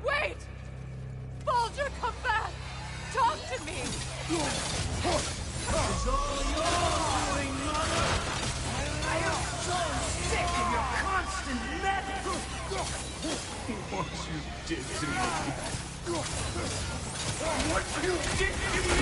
Wait! Baldur, come back! Talk to me! It's all your doing, mother! I am so sick of your constant meddling! What you did to me. What you did to me!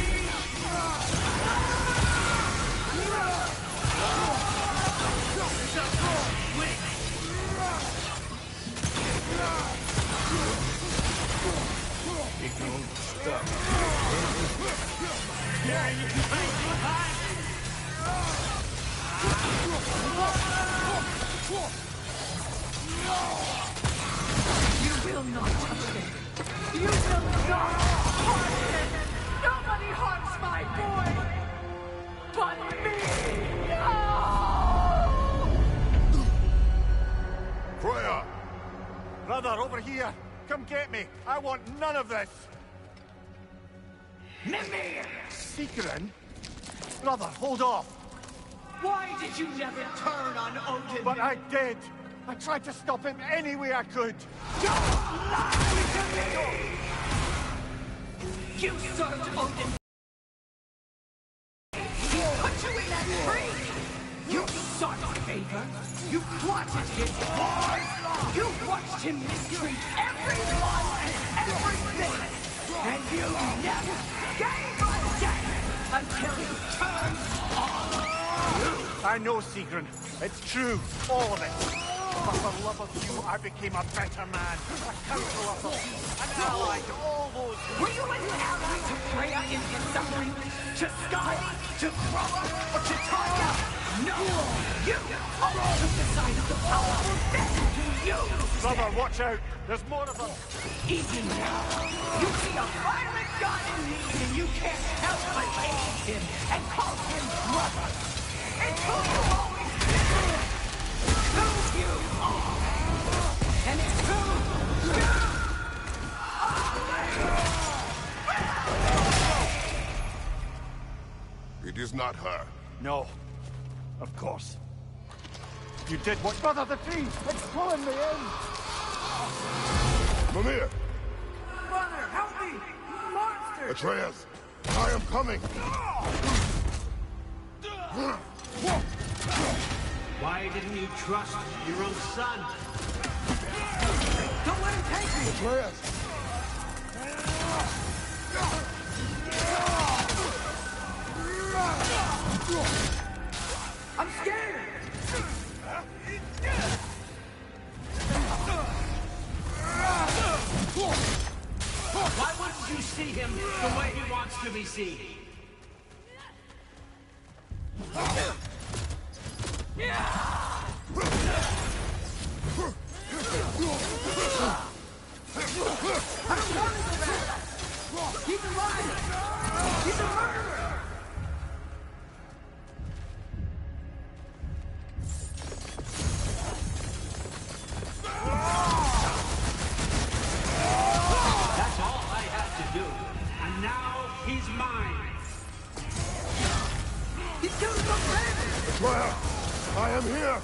You will not touch him! You will not harm him! Nobody harms my boy! But me! No! Freya! Brother, over here! Come get me! I want none of this! Mimir! Secret? Brother, hold off! Why did you never turn on Odin? But I did! I tried to stop him any way I could! Don't lie to me! You served Odin! He put you in that tree! You sought favor! You plotted his war! You watched him mistreat everyone and everything! And you never gave a damn until he turned on you! I know, Sigrun. It's true. All of it. But for love of you, I became a better man. A counselor for peace. An ally to all those who... Were you an ally to Freya in his suffering? To Skadi? To Groa? Or to Tanya? No! You always took the side of the powerful. Then you... Brother, watch out. There's more of them. Even now, you see a violent god in need and you can't help but hate him and call him brother. It's who you always been. Who you are. And it's who you It is not her. No. Of course. You did what... Brother, the tree! It's pulling me in! Mimir! Brother, help me! Monster! Atreus! I am coming! Why didn't you trust your own son? Don't let him take me! Atreus! I'm scared! Why wouldn't you see him the way he wants to be seen? He's alive! He's a murderer! That's all I have to do. And now he's mine. He's killing some bandits! Atreus! I am here!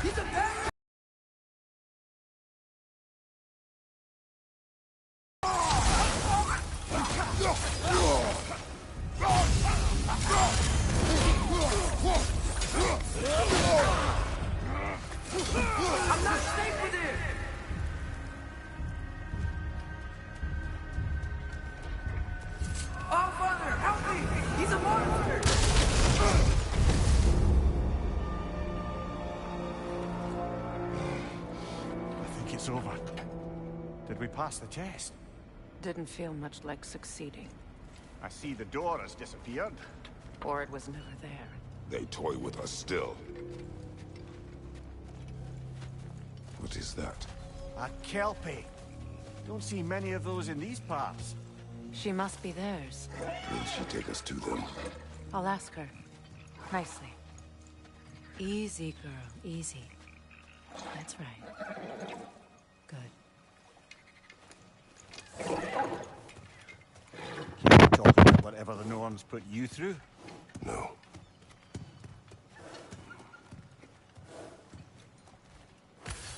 He's a bandit! I'm not safe with him! Oh, Father, help me! Did we pass the test? Didn't feel much like succeeding. I see the door has disappeared. Or it was never there. They toy with us still. What is that? A kelpie. Don't see many of those in these parts. She must be theirs. Will she take us to them? I'll ask her. Nicely. Easy, girl. Easy. That's right. Good. Keep talking about whatever the Norns put you through? No.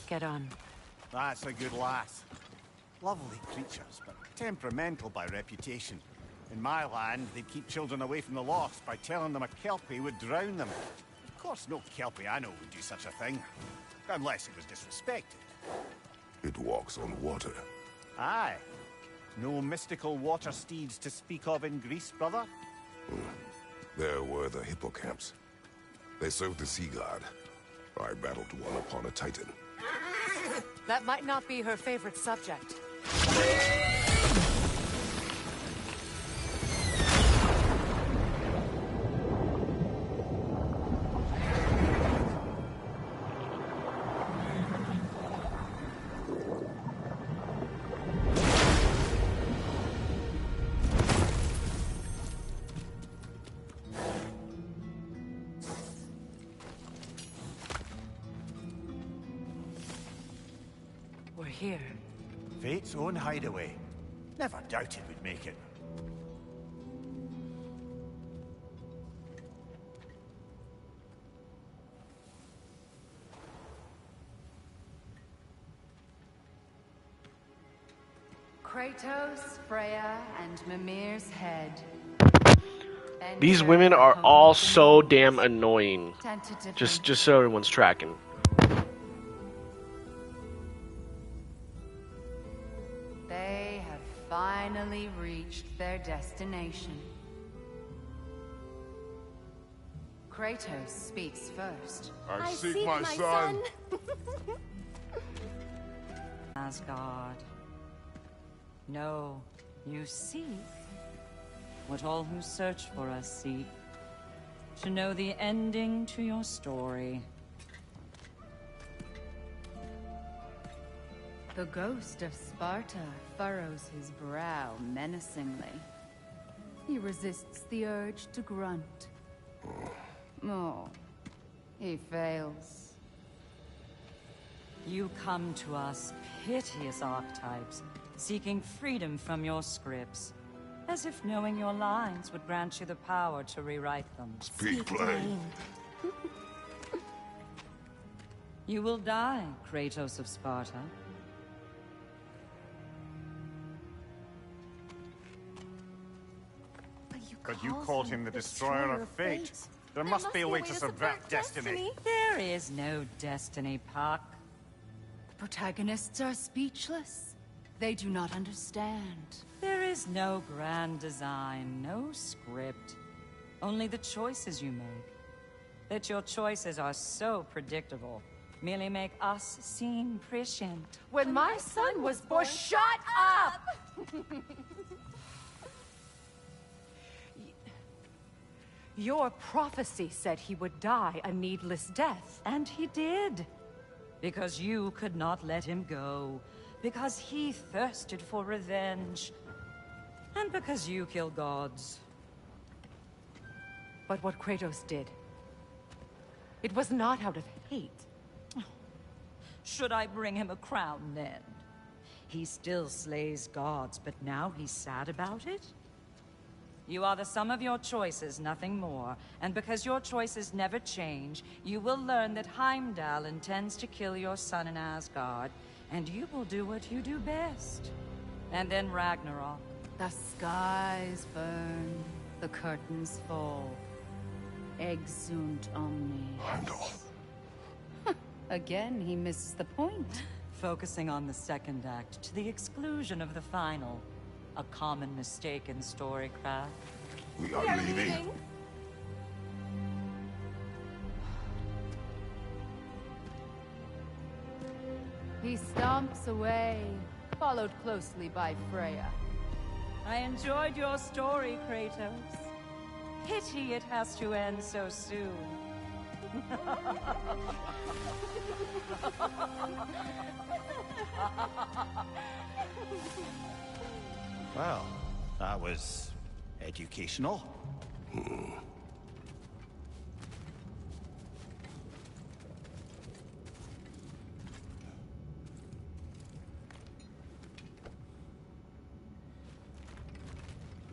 Get on. That's a good lass. Lovely creatures, but temperamental by reputation. In my land, they'd keep children away from the lost by telling them a kelpie would drown them. Of course, no kelpie I know would do such a thing. Unless it was disrespected. It walks on water. Aye. No mystical water steeds to speak of in Greece, brother? There were the hippocamps. They served the sea god. I battled one upon a titan. That might not be her favorite subject. We're here. Fate's own hideaway. Never doubted we'd make it. Kratos, Freya, and Mimir's head. These women are all so damn annoying. Just so everyone's tracking. They have finally reached their destination. Kratos speaks first. I seek my son. Asgard. No, you seek what all who search for us seek. To know the ending to your story. The ghost of Sparta furrows his brow menacingly. He resists the urge to grunt. Oh, he fails. You come to us, piteous archetypes, seeking freedom from your scripts. As if knowing your lines would grant you the power to rewrite them. Speak plain. You will die, Kratos of Sparta. But you called him the destroyer of fate. There must be a way to subvert destiny. There is no destiny, Puck. Protagonists are speechless. They do not understand. There is no grand design, no script. Only the choices you make. That your choices are so predictable merely make us seem prescient. When my son was born, shut up! Your prophecy said he would die a needless death. And he did. Because you could not let him go. Because he thirsted for revenge. And because you kill gods. But what Kratos did, it was not out of hate. Should I bring him a crown then? He still slays gods, but now he's sad about it? You are the sum of your choices, nothing more. And because your choices never change, you will learn that Heimdall intends to kill your son in Asgard, and you will do what you do best. And then Ragnarok. The skies burn, the curtains fall. Exunt omnes. Heimdall. Again, he misses the point. Focusing on the second act to the exclusion of the final. A common mistake in storycraft. We are leaving. He stomps away, followed closely by Freya. I enjoyed your story, Kratos. Pity it has to end so soon. Well, that was educational.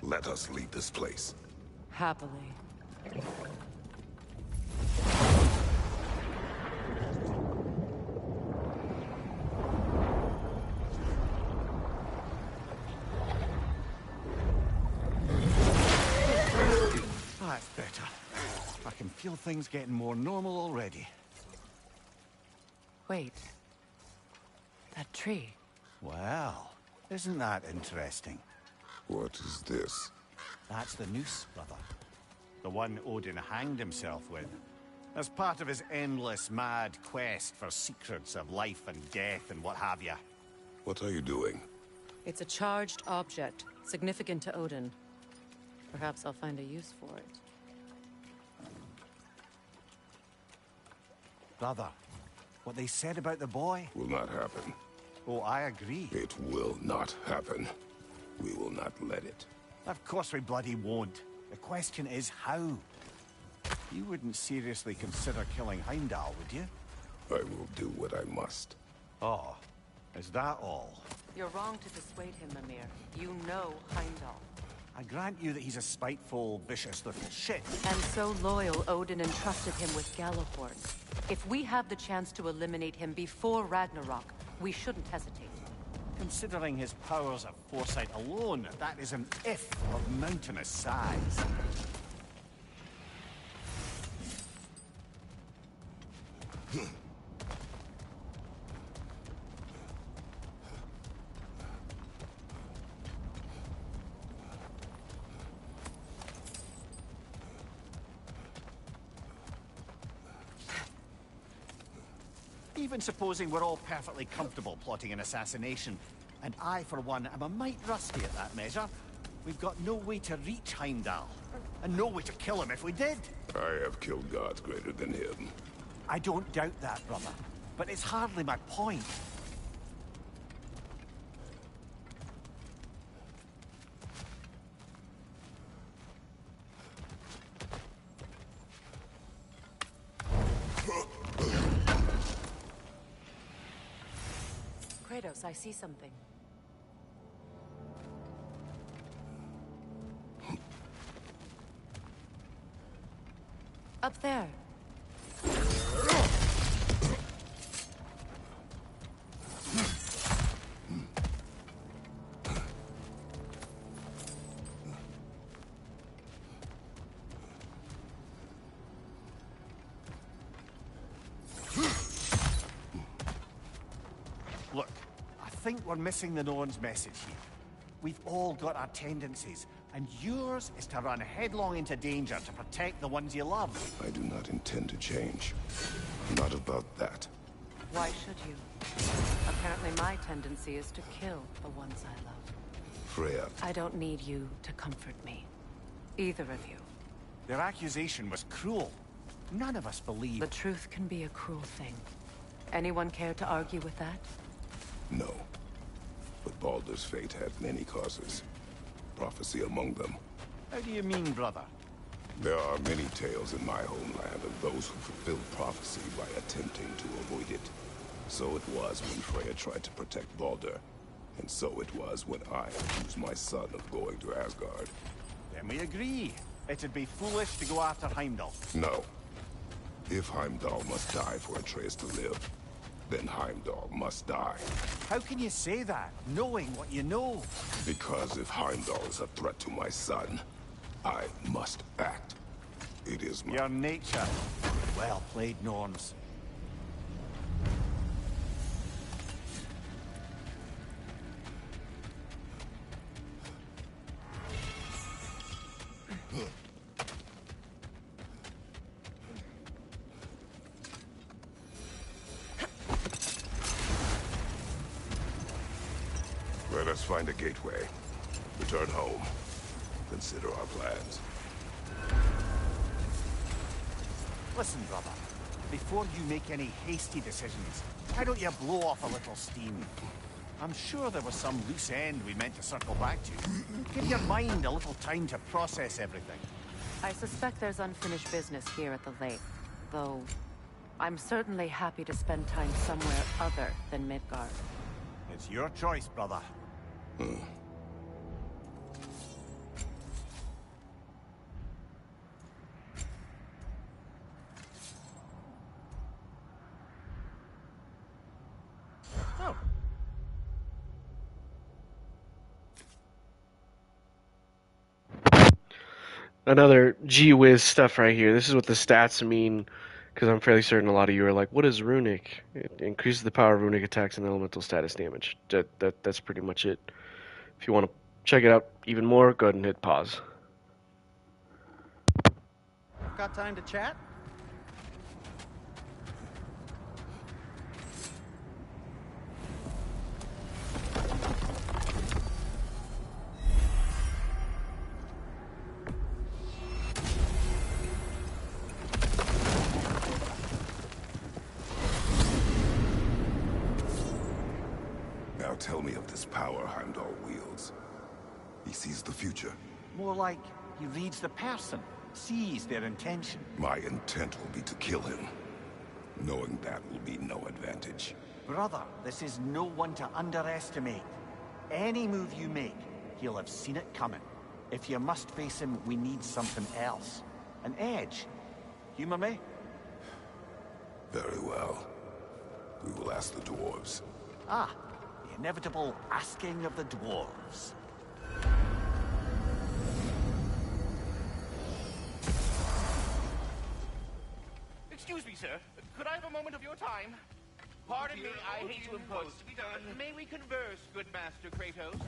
Let us leave this place. Happily. That's better. I can feel things getting more normal already. Wait. That tree. Well, isn't that interesting? What is this? That's the noose, brother. The one Odin hanged himself with. As part of his endless, mad quest for secrets of life and death and what have you. What are you doing? It's a charged object, significant to Odin. Perhaps I'll find a use for it. Brother, what they said about the boy? Will not happen. Oh, I agree. It will not happen. We will not let it. Of course we bloody won't. The question is how. You wouldn't seriously consider killing Heimdall, would you? I will do what I must. Oh, is that all? You're wrong to dissuade him, Mimir. You know Heimdall. I grant you that he's a spiteful, vicious little shit. And so loyal, Odin entrusted him with Gjallarhorn. If we have the chance to eliminate him before Ragnarok, we shouldn't hesitate. Considering his powers of foresight alone, that is an if of mountainous size. Even supposing we're all perfectly comfortable plotting an assassination, and I, for one, am a mite rusty at that measure, we've got no way to reach Heimdall, and no way to kill him if we did. I have killed gods greater than him. I don't doubt that, brother, but it's hardly my point. Kratos, I see something. Up there. Look, I think we're missing the Norn's message here. We've all got our tendencies, and yours is to run headlong into danger to protect the ones you love. I do not intend to change. Not about that. Why should you? Apparently my tendency is to kill the ones I love. Freya. I don't need you to comfort me. Either of you. Their accusation was cruel. None of us believe... The truth can be a cruel thing. Anyone care to argue with that? No. But Baldur's fate had many causes. Prophecy among them. How do you mean, brother? There are many tales in my homeland of those who fulfilled prophecy by attempting to avoid it. So it was when Freya tried to protect Baldur. And so it was when I accused my son of going to Asgard. Then we agree. It'd be foolish to go after Heimdall. No. If Heimdall must die for Atreus to live, then Heimdall must die. How can you say that, knowing what you know? Because if Heimdall is a threat to my son, I must act. It is my... Your nature. Well played, Norns. find a gateway. Return home. Consider our plans. Listen, brother. Before you make any hasty decisions, why don't you blow off a little steam? I'm sure there was some loose end we meant to circle back to. Give your mind a little time to process everything. I suspect there's unfinished business here at the lake, though I'm certainly happy to spend time somewhere other than Midgard. It's your choice, brother. Oh. Another gee-whiz stuff right here. This is what the stats mean, because I'm fairly certain a lot of you are like, what is runic? It increases the power of runic attacks and elemental status damage. That's pretty much it. If you want to check it out even more, go ahead and hit pause. Got time to chat? Now tell me of this power Heimdall wields. He sees the future. More like he reads the person, sees their intention. My intent will be to kill him. Knowing that will be no advantage. Brother, this is no one to underestimate. Any move you make, he'll have seen it coming. If you must face him, we need something else. An edge. Humor me? Very well. We will ask the dwarves. Ah, the inevitable asking of the dwarves. Excuse me, sir. Could I have a moment of your time? Pardon me, I hate to impose. May we converse, good Master Kratos?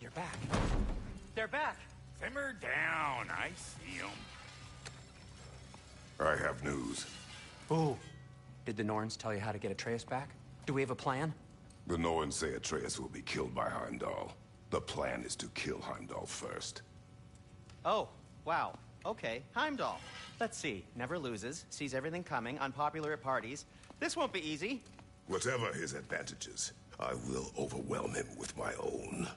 You're back. They're back. Simmer down. I see them. I have news. Ooh. Did the Norns tell you how to get Atreus back? Do we have a plan? The Norns say Atreus will be killed by Heimdall. The plan is to kill Heimdall first. Oh, wow. Okay, Heimdall. Let's see. Never loses, sees everything coming, unpopular at parties. This won't be easy. Whatever his advantages, I will overwhelm him with my own.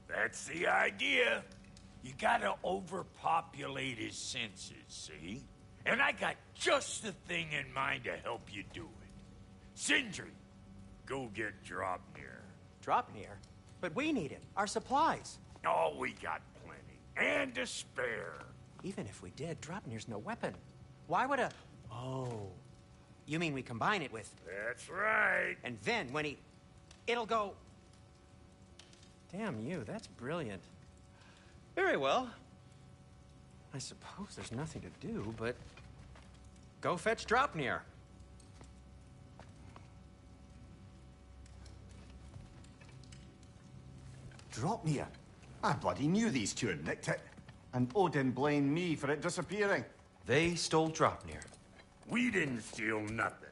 That's the idea. You gotta overpopulate his senses, see? And I got just the thing in mind to help you do it. Sindri, go get Draupnir. Draupnir? But we need it. Our supplies. Oh, we got plenty. And to spare. Even if we did, Draupnir's no weapon. Why would a... Oh. You mean we combine it with... That's right. And then when he... It'll go... Damn you, that's brilliant. Very well. I suppose there's nothing to do, but... Go fetch Draupnir. Draupnir? I bloody knew these two had nicked it. And Odin blamed me for it disappearing. They stole Draupnir. We didn't steal nothing.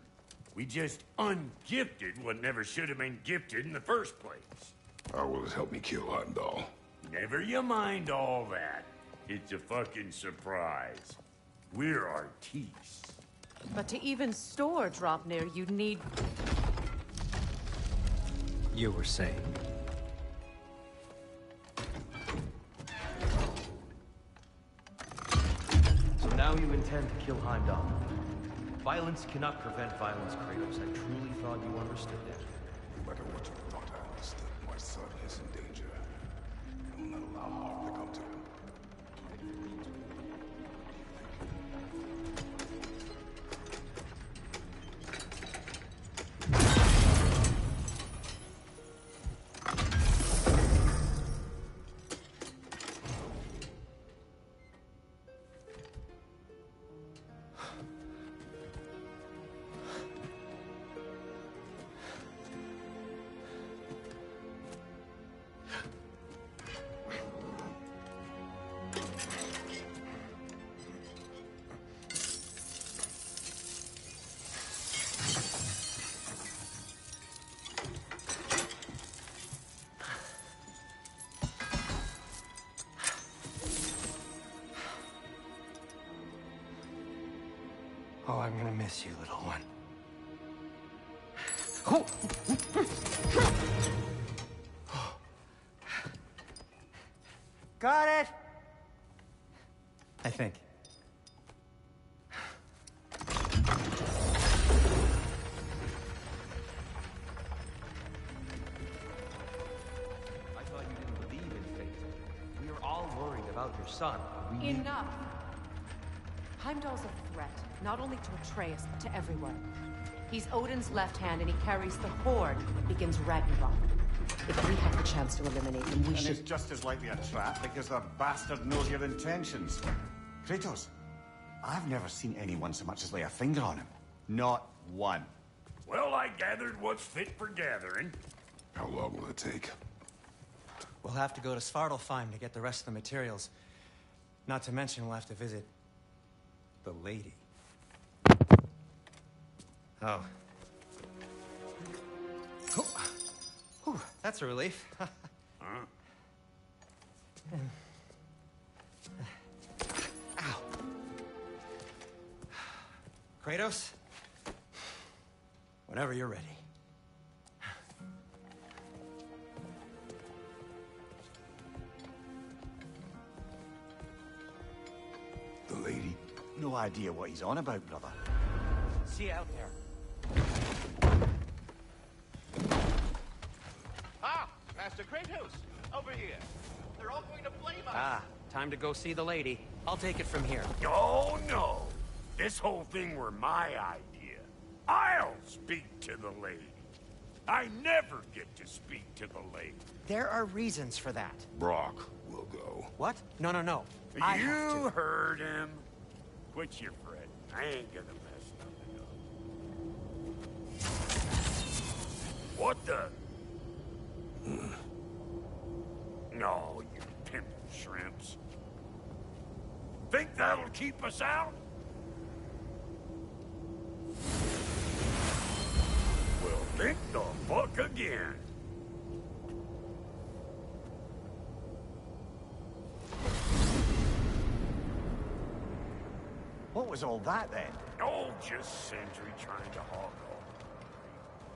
We just ungifted what never should have been gifted in the first place. How will it help me kill Heimdall? Never you mind all that. It's a fucking surprise. We're artistes. But to even store Draupnir, you'd need... You were saying... So now you intend to kill Heimdall. Violence cannot prevent violence, Kratos. I truly thought you understood that. No matter what you thought I understood, my son is in danger. I will not allow harm to come to him. Oh, I'm gonna miss you, little one. Got it! I think. I thought you didn't believe in fate. We were all worried about your son. We Enough! Heimdall's a threat, not only to Atreus, but to everyone. He's Odin's left hand, and he carries the Horde that begins Ragnarok. If we have the chance to eliminate him, we should... it's just as likely a trap because the bastard knows your intentions. Kratos, I've never seen anyone so much as lay a finger on him. Not one. Well, I gathered what's fit for gathering. How long will it take? We'll have to go to Svartalfheim to get the rest of the materials. Not to mention we'll have to visit the lady. Oh. Whew, that's a relief. Huh? Ow. Kratos? Whenever you're ready. The lady? No idea what he's on about, brother. See you out there. Ah, Master Kratos, over here. They're all going to blame us. Ah, time to go see the lady. I'll take it from here. Oh, no. This whole thing were my idea. I'll speak to the lady. I never get to speak to the lady. There are reasons for that. Brock will go. What? No. You heard him. Quit your fret. I ain't gonna mess nothing up. What the? No, you pimple shrimps. Think that'll keep us out? Well, think the fuck again. What was all that, then? Oh, just Sindri trying to hog all.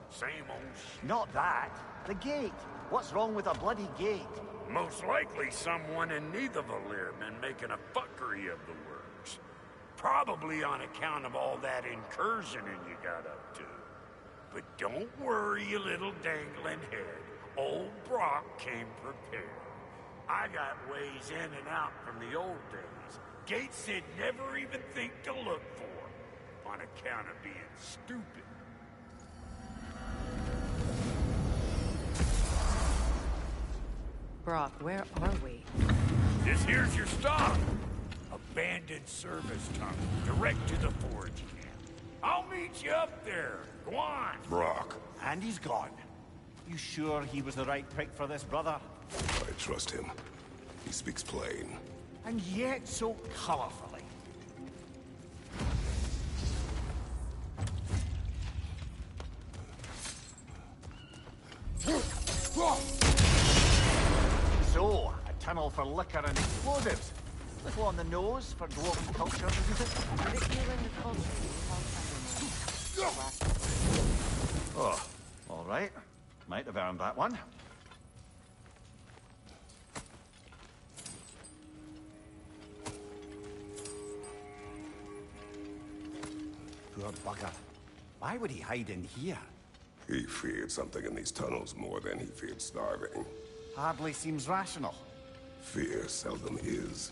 Same old shit. Not that. The gate. What's wrong with a bloody gate? Most likely someone in Nidavellir been making a fuckery of the works. Probably on account of all that incursioning you got up to. But don't worry, you little dangling head. Old Brock came prepared. I got ways in and out from the old days. Gates they'd never even think to look for, on account of being stupid. Brock, where are we? This here's your stop. Abandoned service tunnel, direct to the forge camp. I'll meet you up there. Go on. Brock. And he's gone. You sure he was the right pick for this, brother? I trust him. He speaks plain. And yet so colorfully. So, a tunnel for liquor and explosives. Little on the nose for dwarven culture, isn't it? Ridiculing the culture. Oh, all right. Might have earned that one. Poor bugger. Why would he hide in here? He feared something in these tunnels more than he feared starving. Hardly seems rational. Fear seldom is.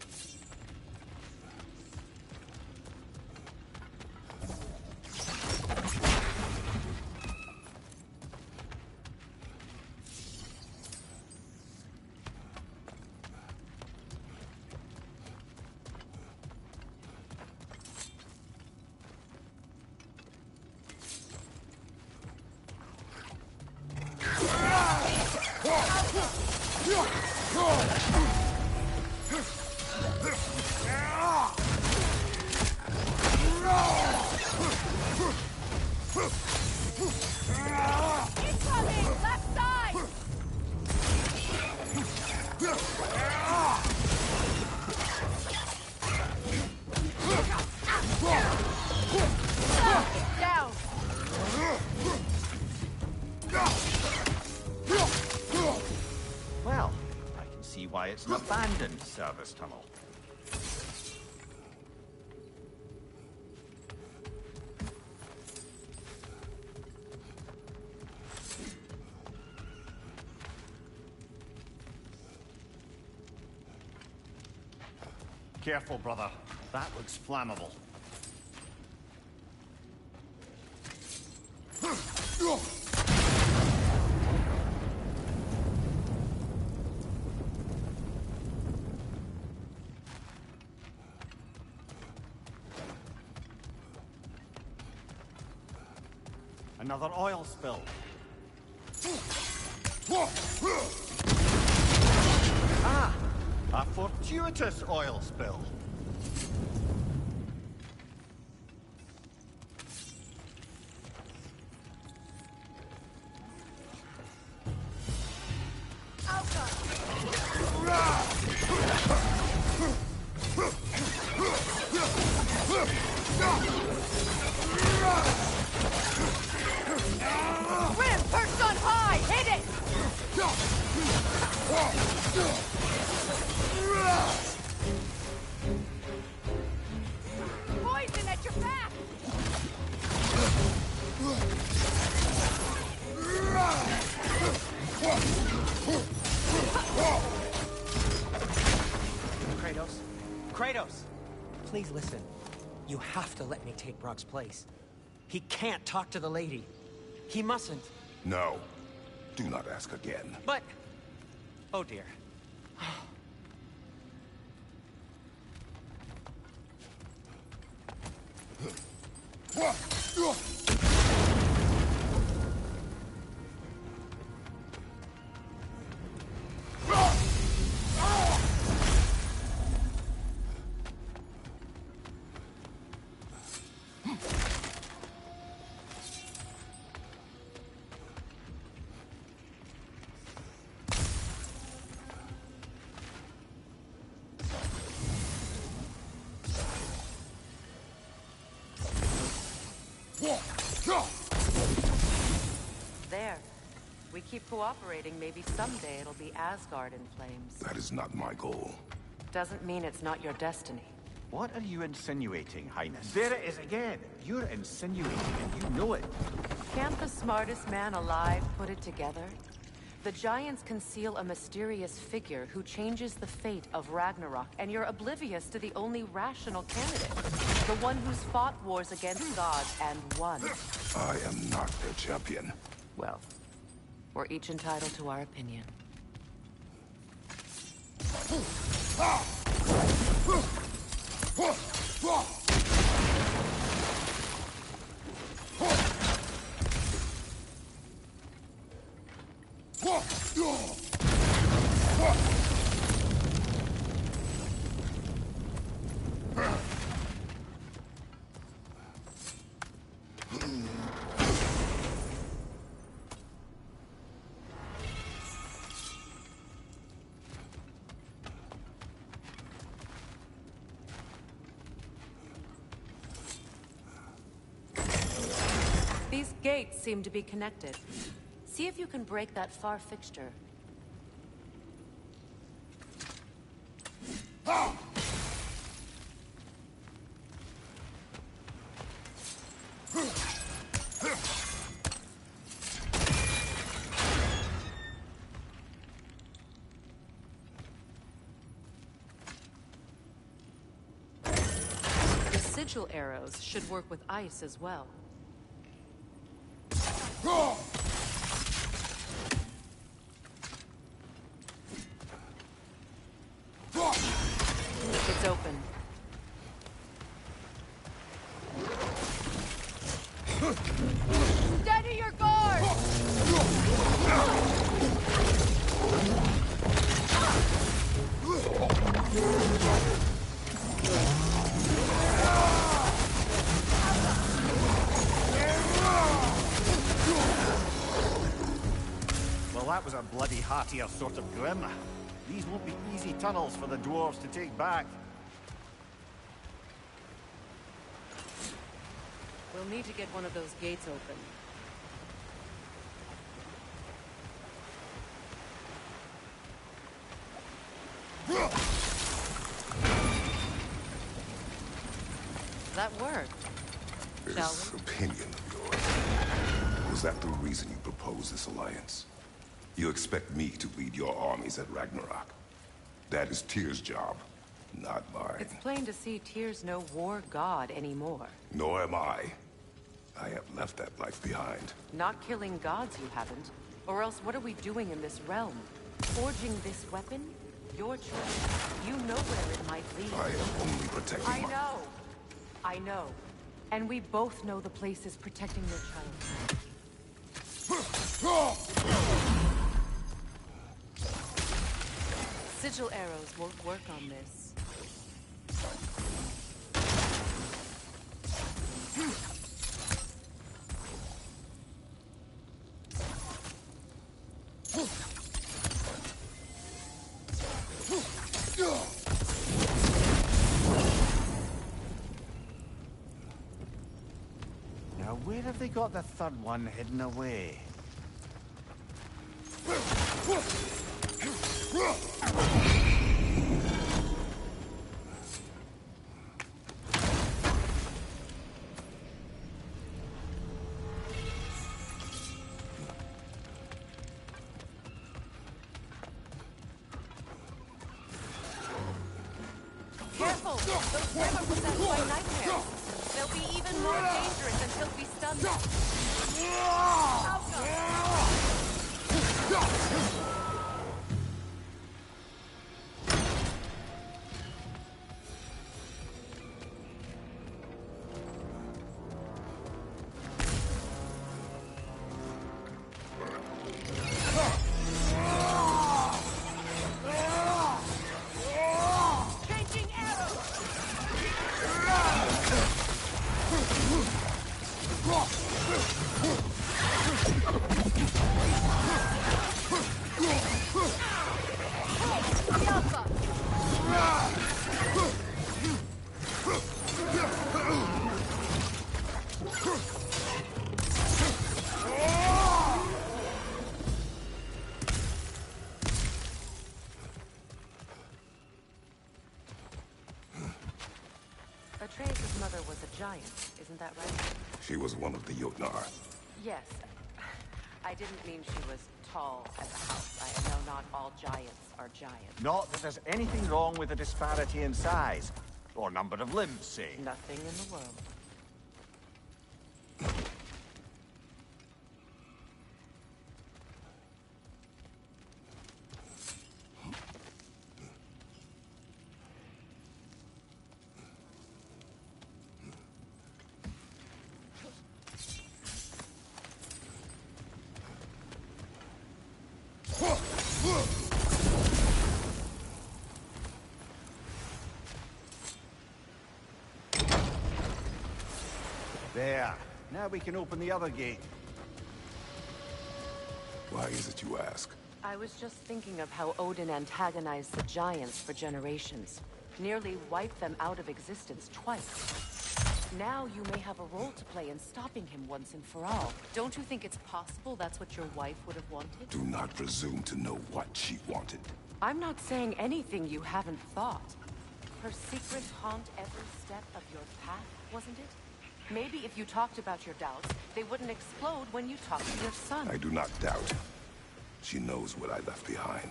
Incoming! Left side! why it's an abandoned service tunnel. Careful, brother. That looks flammable. Another oil spill. Ah! A fortuitous oil spill. Rim, perched on high! Hit it! Poison at your back! Kratos? Kratos! Please listen. You have to let me take Brock's place. He can't talk to the lady. He mustn't. No. Do not ask again. But... Oh dear. There. We keep cooperating, maybe someday it'll be Asgard in flames. That is not my goal. Doesn't mean it's not your destiny. What are you insinuating, Highness? There it is again. You're insinuating and you know it. Can't the smartest man alive put it together? The Giants conceal a mysterious figure who changes the fate of Ragnarok, and you're oblivious to the only rational candidate. The one who's fought wars against gods and won. I am not their champion. Well, we're each entitled to our opinion. These gates seem to be connected. See if you can break that far fixture. The sigil arrows should work with ice as well. It's open. Steady your guard! Well, that was a bloody heartier sort of grim. These won't be easy tunnels for the dwarves to take back. We'll need to get one of those gates open. That worked. Shall This opinion of yours, was that the reason you proposed this alliance? You expect me to lead your armies at Ragnarok? That is Tyr's job, not mine. It's plain to see Tyr's no war god anymore. Nor am I. I have left that life behind. Not killing gods, you haven't. Or else what are we doing in this realm? Forging this weapon? Your choice. You know where it might lead. I am only protecting I know. And we both know the place is protecting your child. Sigil arrows won't work on this. Now, where have they got the third one hidden away? Careful! Those men are possessed by nightmares. They'll be even more dangerous until we stun them. Atreus' mother was a giant, isn't that right? She was one of the Jotnar. Yes. I didn't mean she was tall as a house. I know not all giants are giants. Not that there's anything wrong with the disparity in size. Or number of limbs, say. Nothing in the world. There. Now we can open the other gate. Why is it you ask? I was just thinking of how Odin antagonized the giants for generations. Nearly wiped them out of existence twice. Now you may have a role to play in stopping him once and for all. Don't you think it's possible that's what your wife would have wanted? Do not presume to know what she wanted. I'm not saying anything you haven't thought. Her secrets haunt every step of your path, wasn't it? Maybe if you talked about your doubts, they wouldn't explode when you talked to your son. I do not doubt. She knows what I left behind.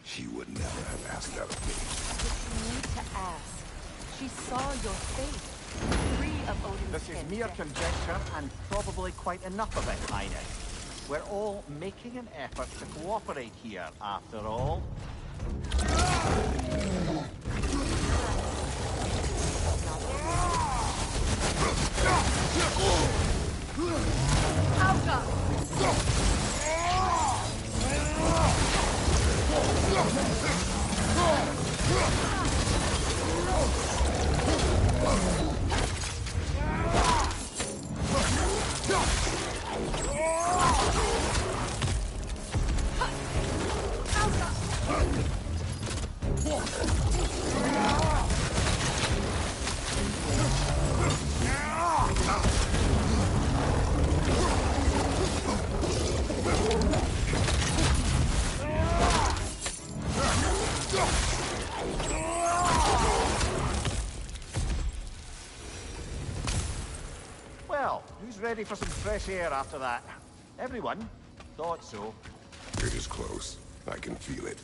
She would never have asked that of me. But you need to ask. She saw your face. 3 of Odin's This is kin mere dead. conjecture, and probably quite enough of it, Highness. We're all making an effort to cooperate here, after all. ready for some fresh air after that. Everyone thought so. It is close. I can feel it.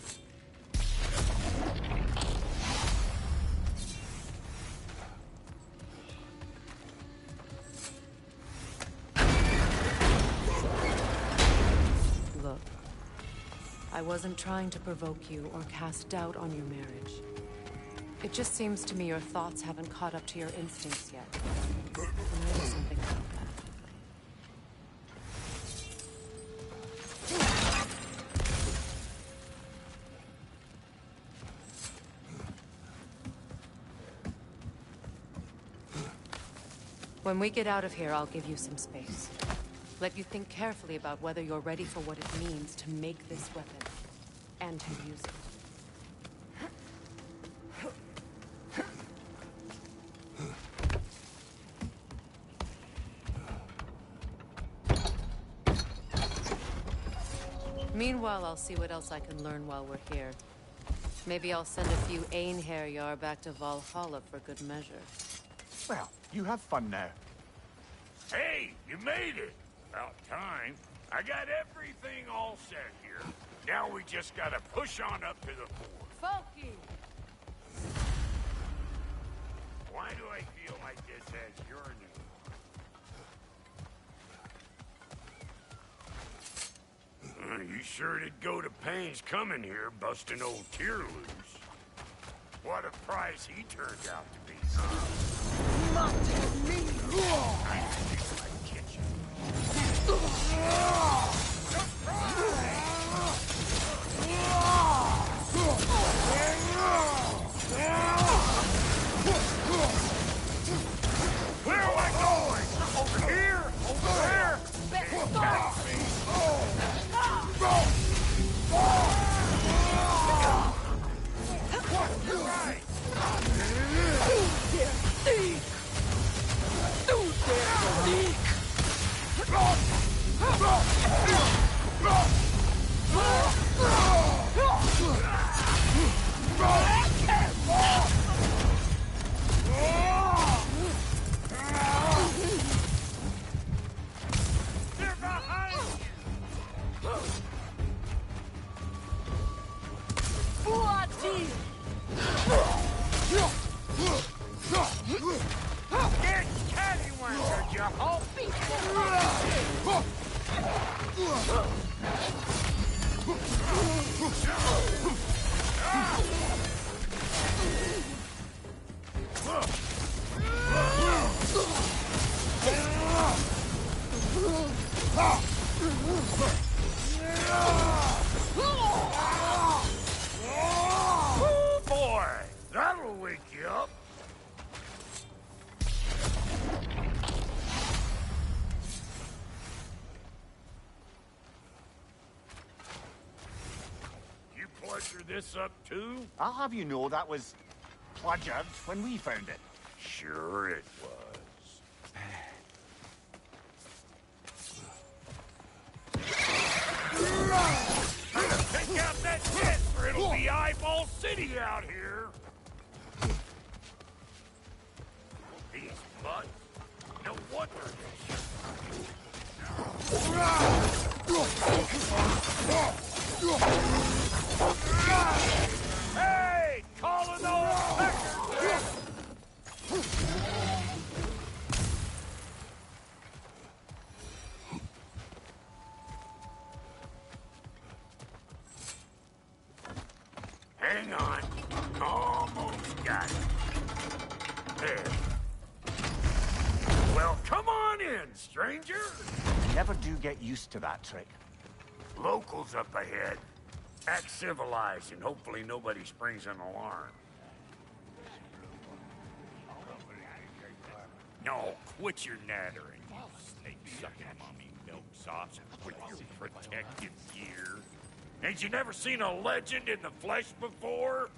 Look, I wasn't trying to provoke you or cast doubt on your marriage. It just seems to me your thoughts haven't caught up to your instincts yet. And I know something about that. When we get out of here, I'll give you some space. Let you think carefully about whether you're ready for what it means to make this weapon, and to use it. Meanwhile, I'll see what else I can learn while we're here. Maybe I'll send a few Einherjar back to Valhalla for good measure. Well, you have fun now. Hey, you made it! About time. I got everything all set here. Now we just gotta push on up to the fort. Funky! Why do I feel like this has your name? You sure did go to pains coming here, busting old Tyr loose. What a prize he turned out to be, huh? Not me! I think I get you. Where am I going? Over here? Over there? Can't catch me. They're behind you! Get cattywankered, you whole Oh boy, that'll wake you up. You pleasure this up too? I'll have you know that was pleasured when we found it. Sure it was. Take out that jet, or it'll be Eyeball City out here. These butts. No wonder Hey! Calling those peckers! Hang on. Almost got it. There. Well, come on in, stranger. Never do get used to that trick. Locals up ahead. Act civilized, and hopefully nobody springs an alarm. No, quit your nattering, you snake-sucking mommy milksops with your protective gear. Ain't you never seen a legend in the flesh before?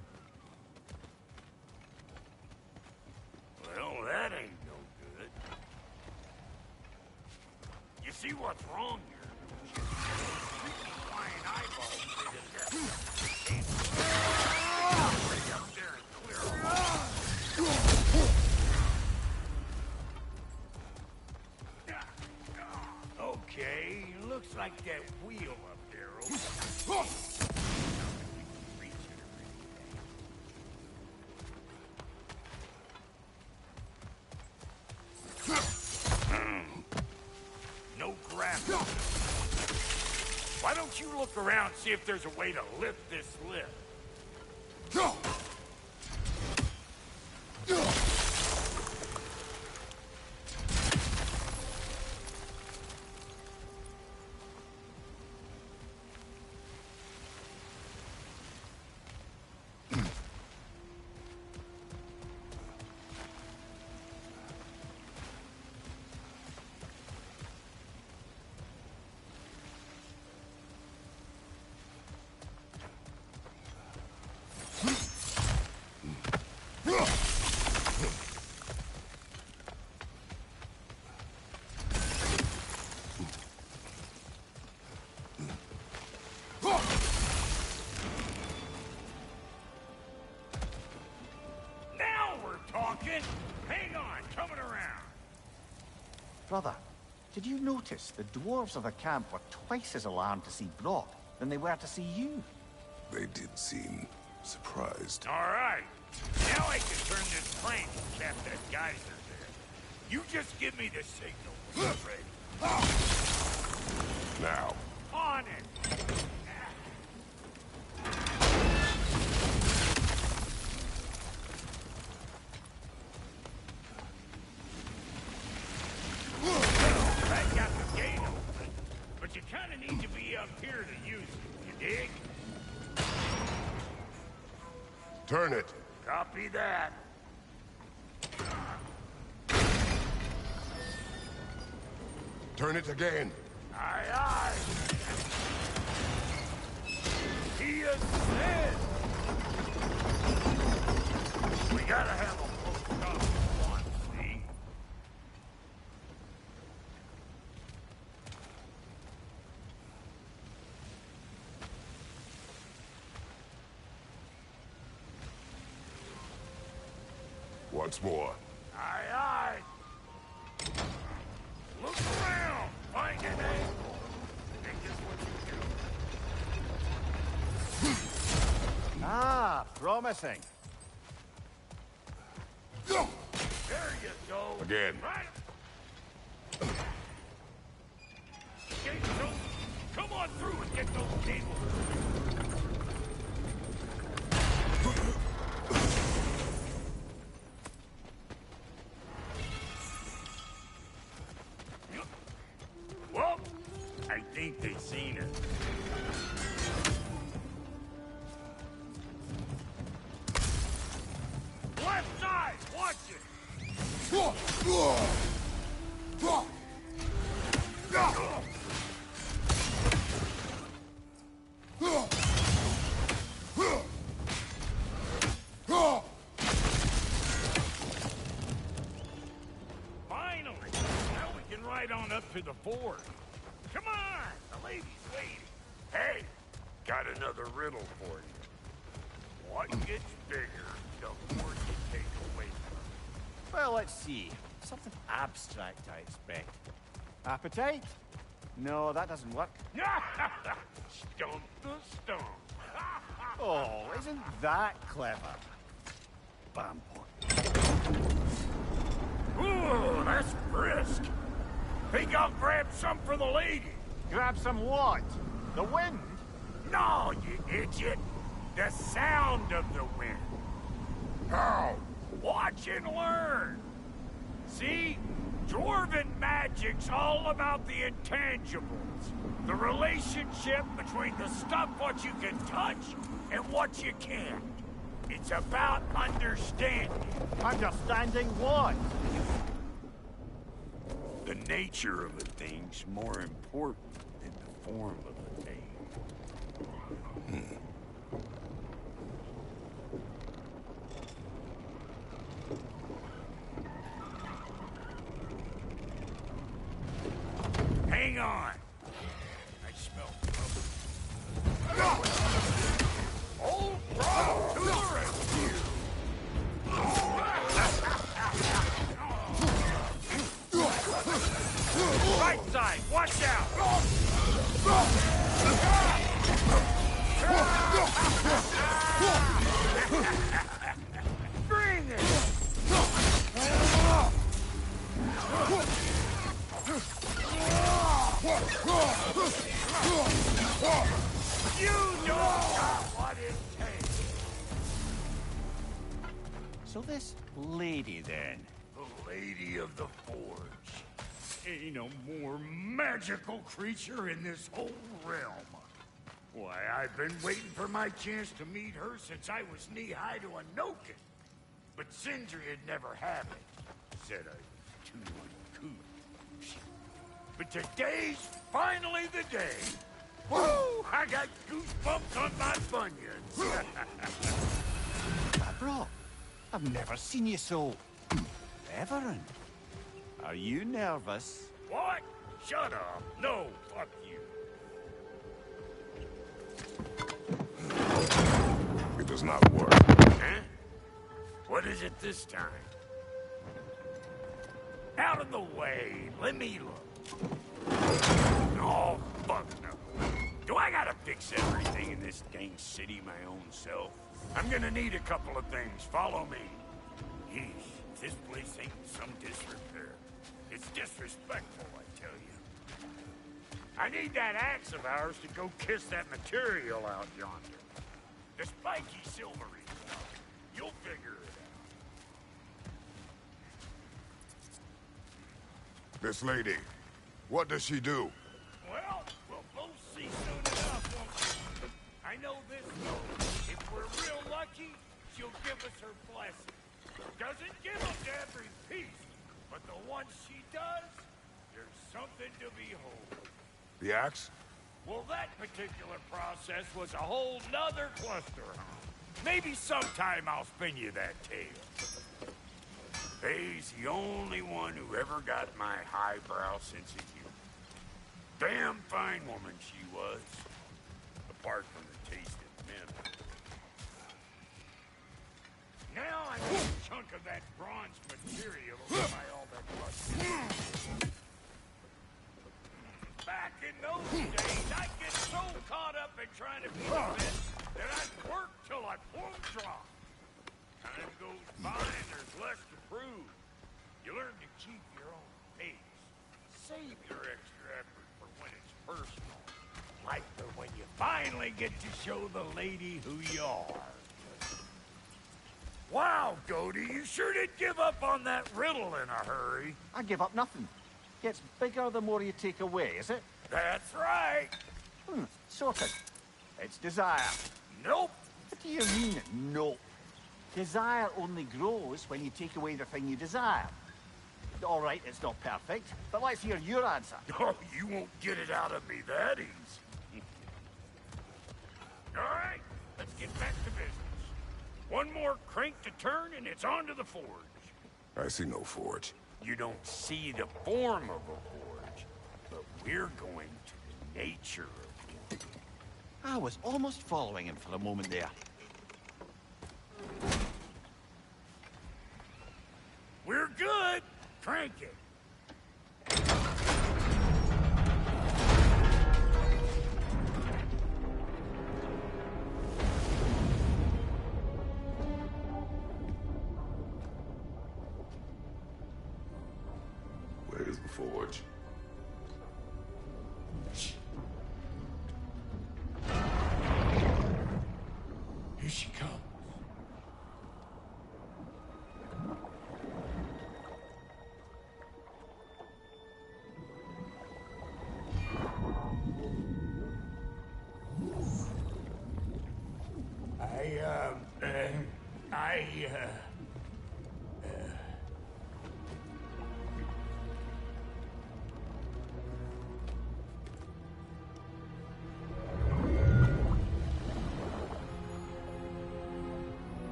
Well, that ain't no good. You see what's wrong here? Flying eyeballs up there and clear. Why don't you look around, see if there's a way to lift this lift? Hang on, coming around. Brother, did you notice the dwarves of the camp were twice as alarmed to see Brock than they were to see you? They did seem surprised. All right. Now I can turn this crank and cap that geyser there. You just give me the signal when you're ready. Now. On it. You kind of need to be up here to use it, you dig? Turn it. Copy that. Turn it again. Aye, aye. He is dead. We gotta have a full stop for once, see? Once more. Aye, aye. Look around. Find an angle. Think this what you do. Ah, promising. There you go. Again. Right. Okay, so come on through and get those cables. Well, I think they've seen it. Left side, watch it! Finally! Now we can ride on up to the fort. Come on! The lady's waiting. Hey, got another riddle for you. What gets bigger, the more you take away from it. Well, let's see. Something abstract, I expect. Appetite? No, that doesn't work. Stump the stump. Oh, isn't that clever? Bam. Ooh, that's brisk. Think I'll grab some for the lady. Grab some what? The wind? No, you idiot. The sound of the wind. How? Watch and learn. See? Dwarven magic's all about the intangibles. The relationship between the stuff what you can touch and what you can't. It's about understanding. Understanding what? The nature of a thing's more important than the form of a thing. Hang on. I smell trouble. Old Brock to the rescue. Right side, watch out. So this lady, then? The Lady of the Forge. Ain't no more magical creature in this whole realm. Why, I've been waiting for my chance to meet her since I was knee-high to a Noken. But Sindri had never had it. Said I was too uncouth. But today's finally the day. Woo! I got goosebumps on my bunions. Bro, I've never seen you so... reverent. Are you nervous? What? Shut up. No, fuck you. It does not work. Huh? What is it this time? Out of the way. Let me look. Oh, fuck no. Do I gotta fix everything in this dang city my own self? I'm gonna need a couple of things. Follow me. Yeesh, this place ain't in some disrepair. It's disrespectful, I tell you. I need that axe of ours to go kiss that material out yonder. The spiky silvery stuff. You'll figure it out. This lady, what does she do? Well, we'll both see soon enough, won't we? I know this, though. If we're real lucky, she'll give us her blessing. Doesn't give them to every piece, but the ones she does, there's something to behold. The axe? Well, that particular process was a whole nother cluster, huh? Maybe sometime I'll spin you that tale. Faye's the only one who ever got my highbrow sense of humor. Damn fine woman she was, apart from the taste of men. Now I need a chunk of that bronze material over by all that blood. Back in those days, I'd get so caught up in trying to be the best that I'd work till I plumb drop. Time goes by and there's less to prove. You learn to keep your own pace. Save your extra effort for when it's personal. Like for when you finally get to show the lady who you are. Wow, Cody, you sure did give up on that riddle in a hurry. I give up nothing. Gets bigger the more you take away, is it? That's right. Sorted. It's desire. Nope. What do you mean, nope? Desire only grows when you take away the thing you desire. All right, it's not perfect, but let's hear your answer. Oh, you won't get it out of me that easy. All right, let's get back to business. One more crank to turn and it's on to the forge. I see no forge. You don't see the form of a forge, but we're going to the nature of it. I was almost following him for a moment there. We're good. Crank it. Where's the forge? Here she comes.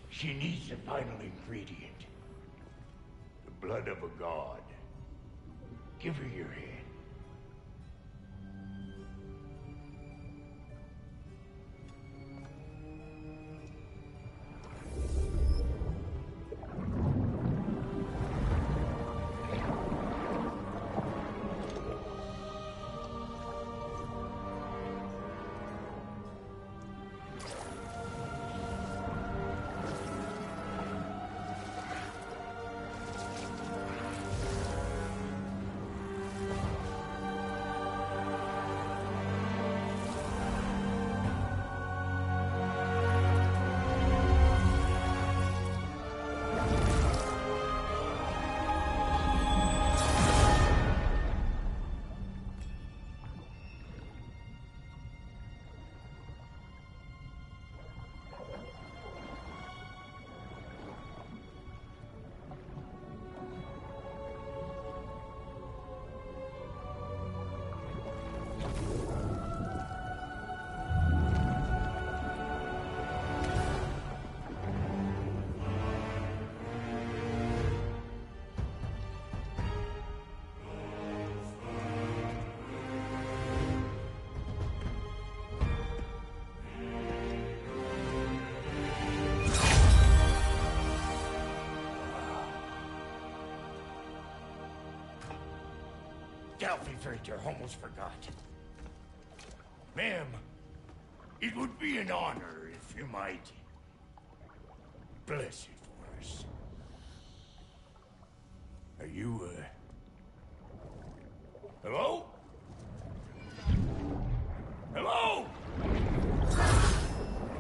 She needs the final ingredient. The blood of a god. Give her your hand. Alfie almost forgot. Ma'am, it would be an honor if you might bless it for us. Are you, hello? Hello?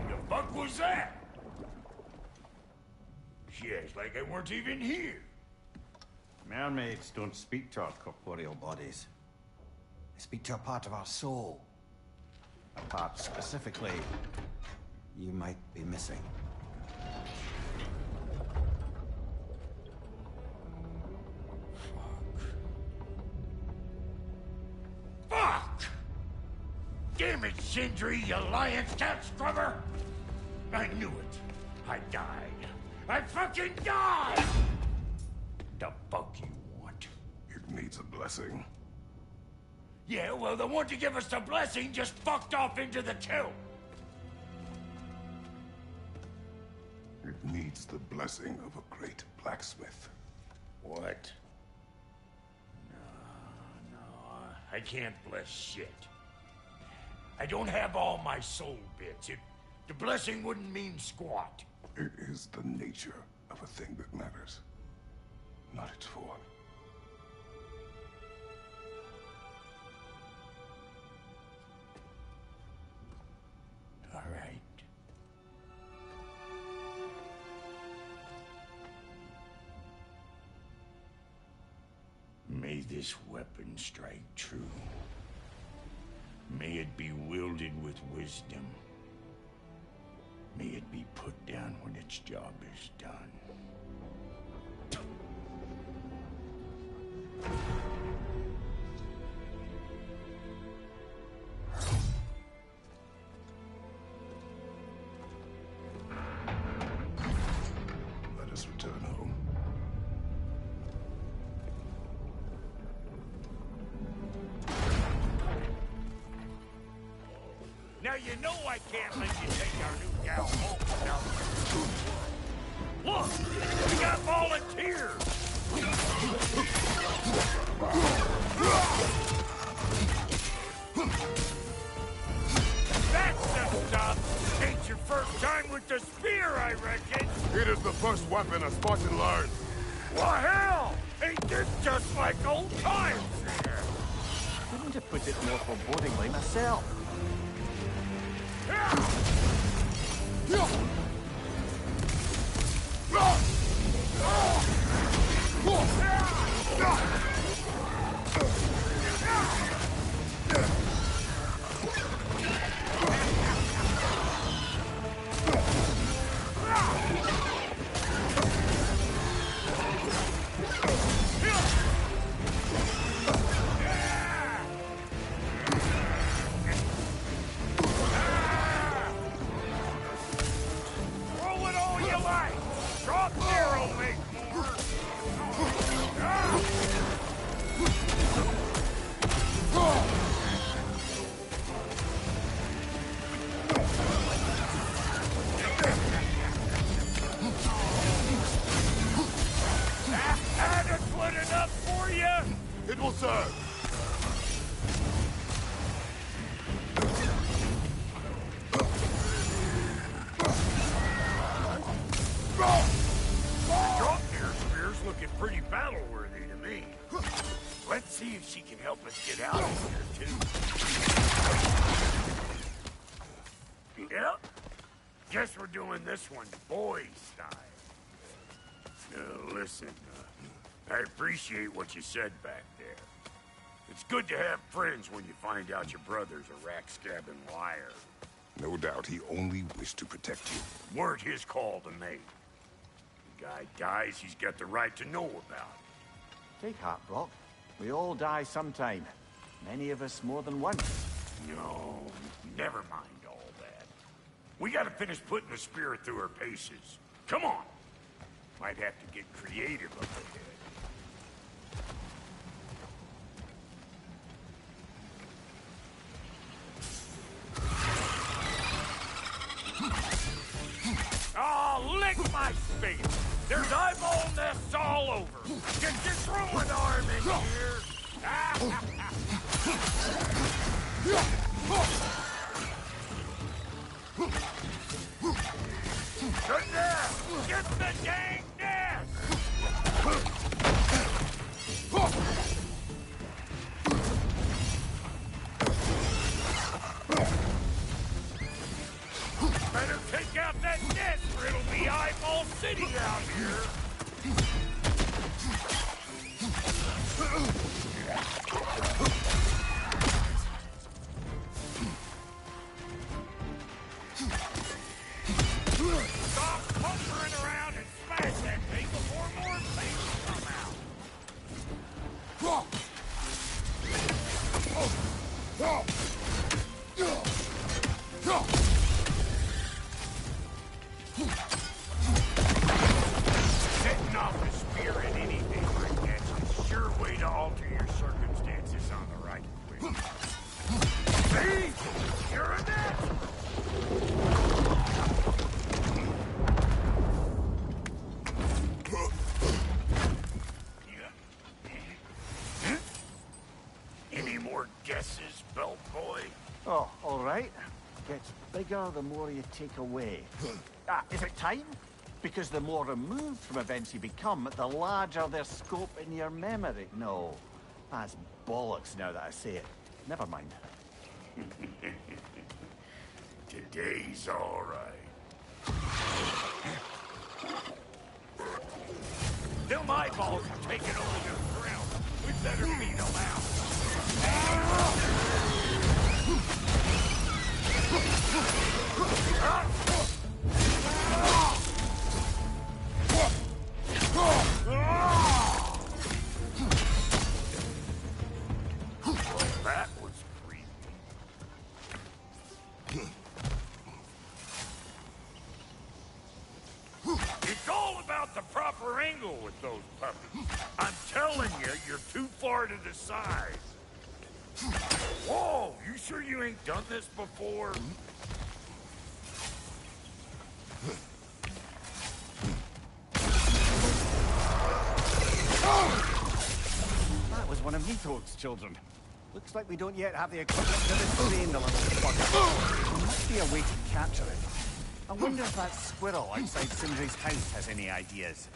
The fuck was that? She acts like I weren't even here. Mermaids don't speak to our corporeal bodies. They speak to a part of our soul. A part specifically you might be missing. Fuck! Damn it, Sindri, you lion cat scrubber! I knew it. I died. I fucking died! The fuck you want? It needs a blessing. Yeah, well, the one to give us the blessing just fucked off into the tomb. It needs the blessing of a great blacksmith. What? No, I can't bless shit. I don't have all my soul bits. The blessing wouldn't mean squat. It is the nature of a thing that matters, not its form. All right. May this weapon strike true. May it be wielded with wisdom. May it be put down when its job is done. Let us return home. Now you know I can't let you take our new gal home without Look! We got volunteers! That's the stuff! Ain't your first time with the spear, I reckon! It is the first weapon a Spartan learned. Well, hell! Ain't this just like old times here? Couldn't have put it more forebodingly myself. Roll it all you like! Drop zero, make more! Adequate enough for you? It will serve. Draupnir's spear's looking pretty battle-worthy to me. Let's see if she can help us get out of here, too. Yep. Guess we're doing this one boy style. Listen, I appreciate what you said back there. It's good to have friends when you find out your brother's a rack-scabbing liar. No doubt he only wished to protect you. Weren't his call to make. The guy dies, he's got the right to know about it. Take heart, Brock. We all die sometime. Many of us more than once. No, never mind all that. We gotta finish putting the spirit through her paces. Come on! Might have to get creative up ahead. Oh, lick my face! There's eyeball nests all over! Get your throwing arm in here! Ah! Good there! Get the dang nest! Better take out that nest or it'll be Eyeball City out here! Stop pumpering around and smash that thing before more things come out! Setting off a spear in anything like that's a sure way to alter your circumstances on the right quick. See? You're a natural! Any more guesses, belt boy? Oh, all right. Gets bigger the more you take away. Is it time? Because the more removed from events you become, the larger their scope in your memory. No, that's bollocks now that I say it. Never mind. Today's all right. Them eyeballs are taking over the ground. We better beat them out. Well, that was creepy. It's all about the proper angle with those puppies. I'm telling you, you're too far to the side. Whoa, you sure you ain't done this before? That was one of Nito's children. Looks like we don't yet have the equipment to restrain the little fucker. There must be a way to capture it. I wonder if that squirrel outside Sindri's house has any ideas.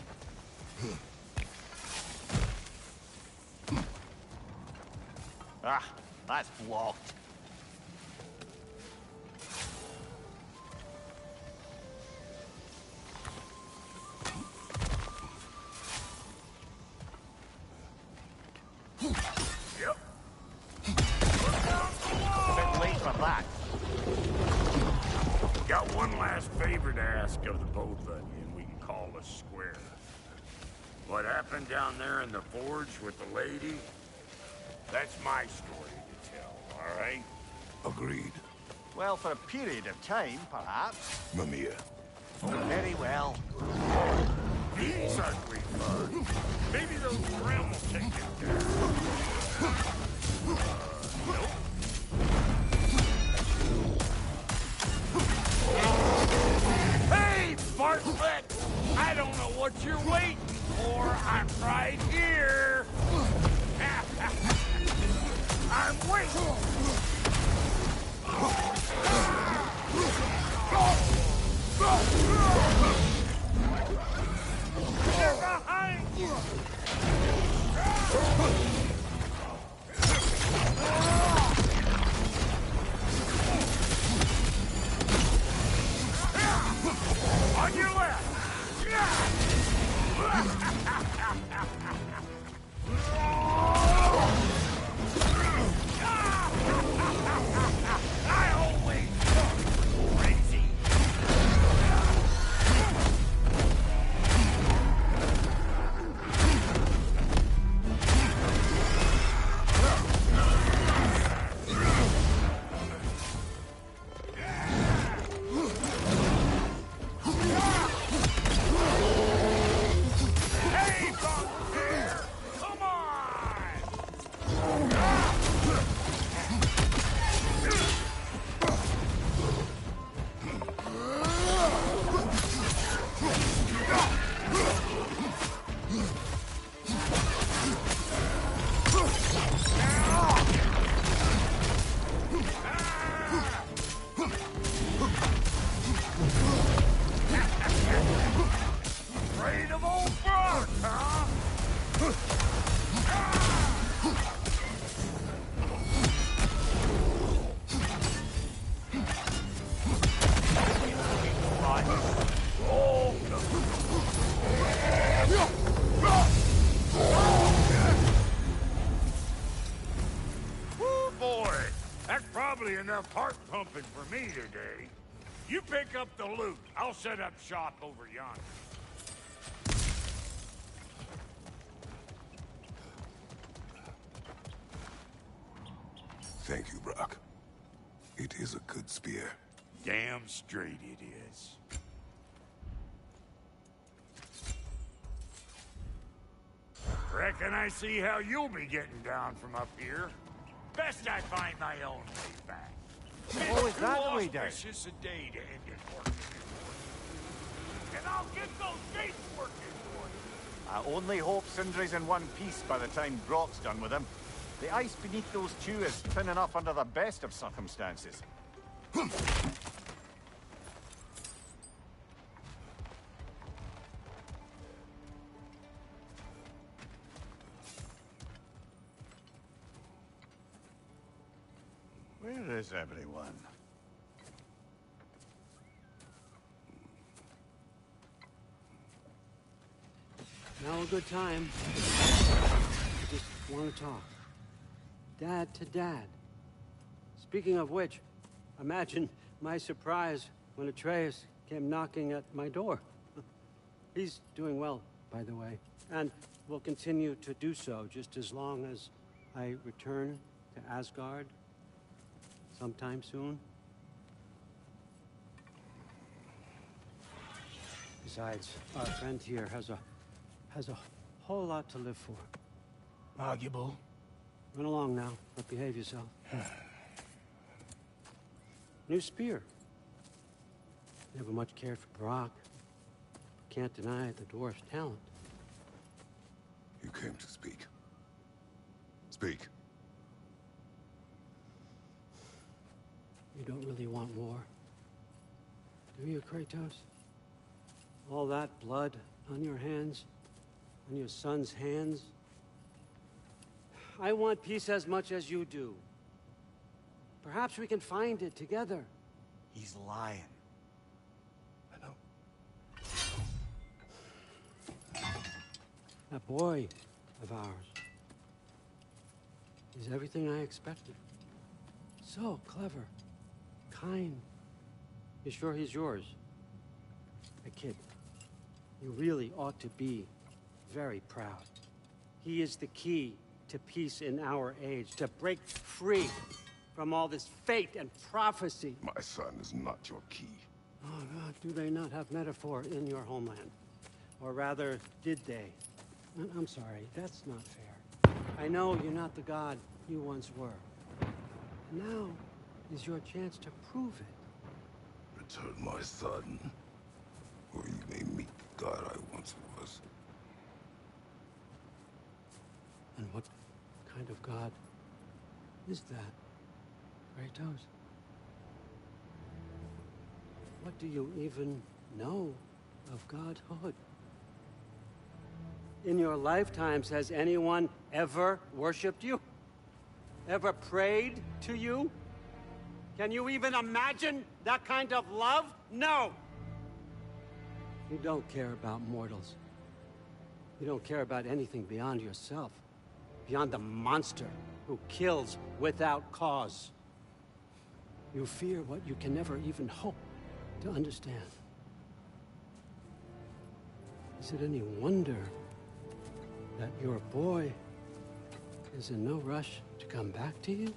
Ah, that's blocked. Yep. A bit late for that. Got one last favor to ask of the both of you, and we can call us square. What happened down there in the forge with the lady? That's my story to tell, all right? Agreed. Well, for a period of time, perhaps. Mamiya. Very well. These ugly bugs. Maybe those Grim will take it down. Nope. Hey, Bartlett! I don't know what you're waiting for. I'm right here. I'm waiting. They're behind you. enough heart pumping for me today. You pick up the loot. I'll set up shop over yonder. Thank you, Brock. It is a good spear. Damn straight it is. Reckon I see how you'll be getting down from up here. Best I find my own way back. Oh, is that the way down? It's just a day to end it working. And I'll get those gates working for you. I only hope Sindri's in one piece by the time Brock's done with him. The ice beneath those two is thin enough under the best of circumstances. Where is everyone? Now a good time. I just want to talk. Dad to Dad. Speaking of which, imagine my surprise when Atreus came knocking at my door. He's doing well, by the way, and will continue to do so just as long as I return to Asgard sometime soon. Besides, our friend here has a whole lot to live for. Arguable. Run along now, but behave yourself. New spear. Never much cared for Brock. Can't deny the dwarf's talent. You came to speak. Speak. You don't really want war, do you, Kratos? All that blood on your hands, on your son's hands. I want peace as much as you do. Perhaps we can find it together. He's lying. I know. That boy of ours is everything I expected. So clever, kind. You sure he's yours? A kid. You really ought to be very proud. He is the key to peace in our age, to break free from all this fate and prophecy. My son is not your key. Oh, God, do they not have metaphor in your homeland? Or rather, did they? I'm sorry, that's not fair. I know you're not the god you once were. Now is your chance to prove it. Return my son, or you may meet the god I once was. And what kind of god is that, Kratos? What do you even know of godhood? In your lifetimes, has anyone ever worshipped you? Ever prayed to you? Can you even imagine that kind of love? No! You don't care about mortals. You don't care about anything beyond yourself. Beyond the monster who kills without cause. You fear what you can never even hope to understand. Is it any wonder that your boy is in no rush to come back to you?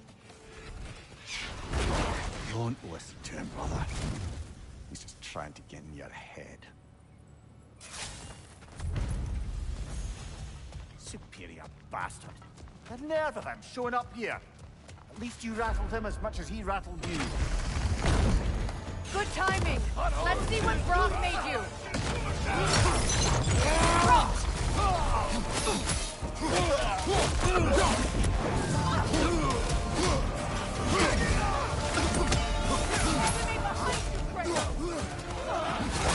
Don't listen to him, brother. He's just trying to get in your head. Superior bastard. The nerve of him showing up here. At least you rattled him as much as he rattled you. Good timing. Let's see what Brock made you.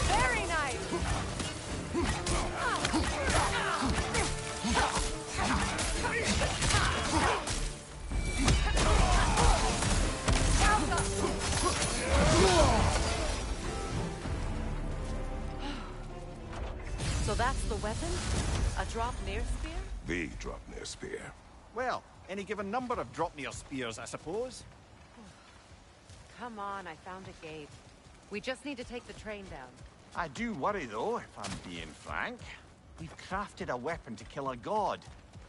Very nice. So that's the weapon? A drop-near spear? The Dropnir spear. Well, any given number of Dropnir spears, I suppose. come on, I found a gate. We just need to take the train down. I do worry, though, if I'm being frank. We've crafted a weapon to kill a god.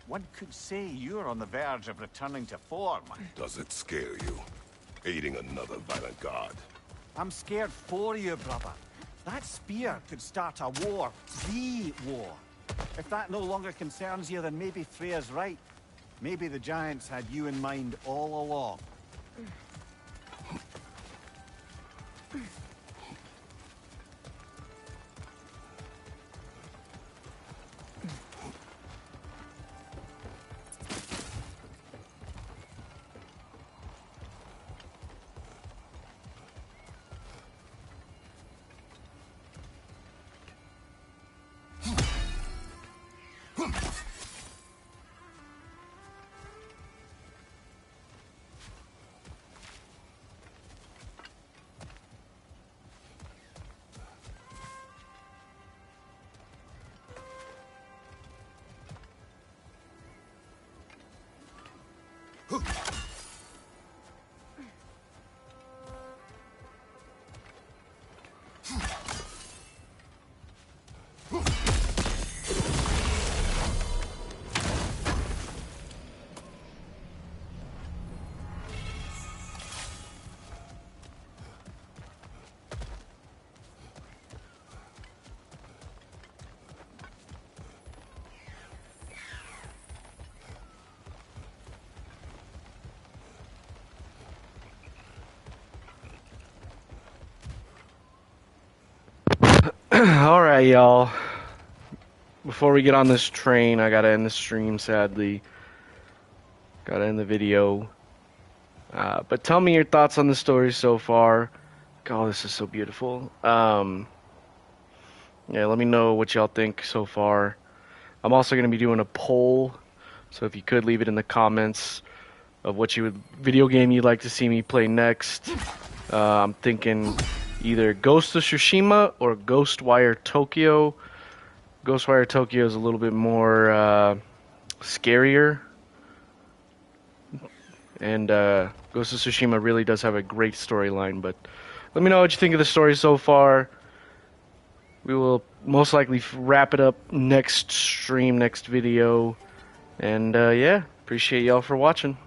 One could say you're on the verge of returning to form. Does it scare you? Aiding another violent god? I'm scared for you, brother. That spear could start a war. The war. If that no longer concerns you, then maybe Freya's right. Maybe the Giants had you in mind all along. Alright, y'all. Before we get on this train, I gotta end the stream, sadly. Gotta end the video. But tell me your thoughts on the story so far. God, this is so beautiful. Yeah, let me know what y'all think so far. I'm also gonna be doing a poll, so if you could leave it in the comments of what video game you'd like to see me play next. I'm thinking either Ghost of Tsushima or Ghostwire Tokyo. Ghostwire Tokyo is a little bit more scarier, and Ghost of Tsushima really does have a great storyline. But let me know what you think of the story so far. We will most likely wrap it up next stream, next video, and yeah, appreciate y'all for watching.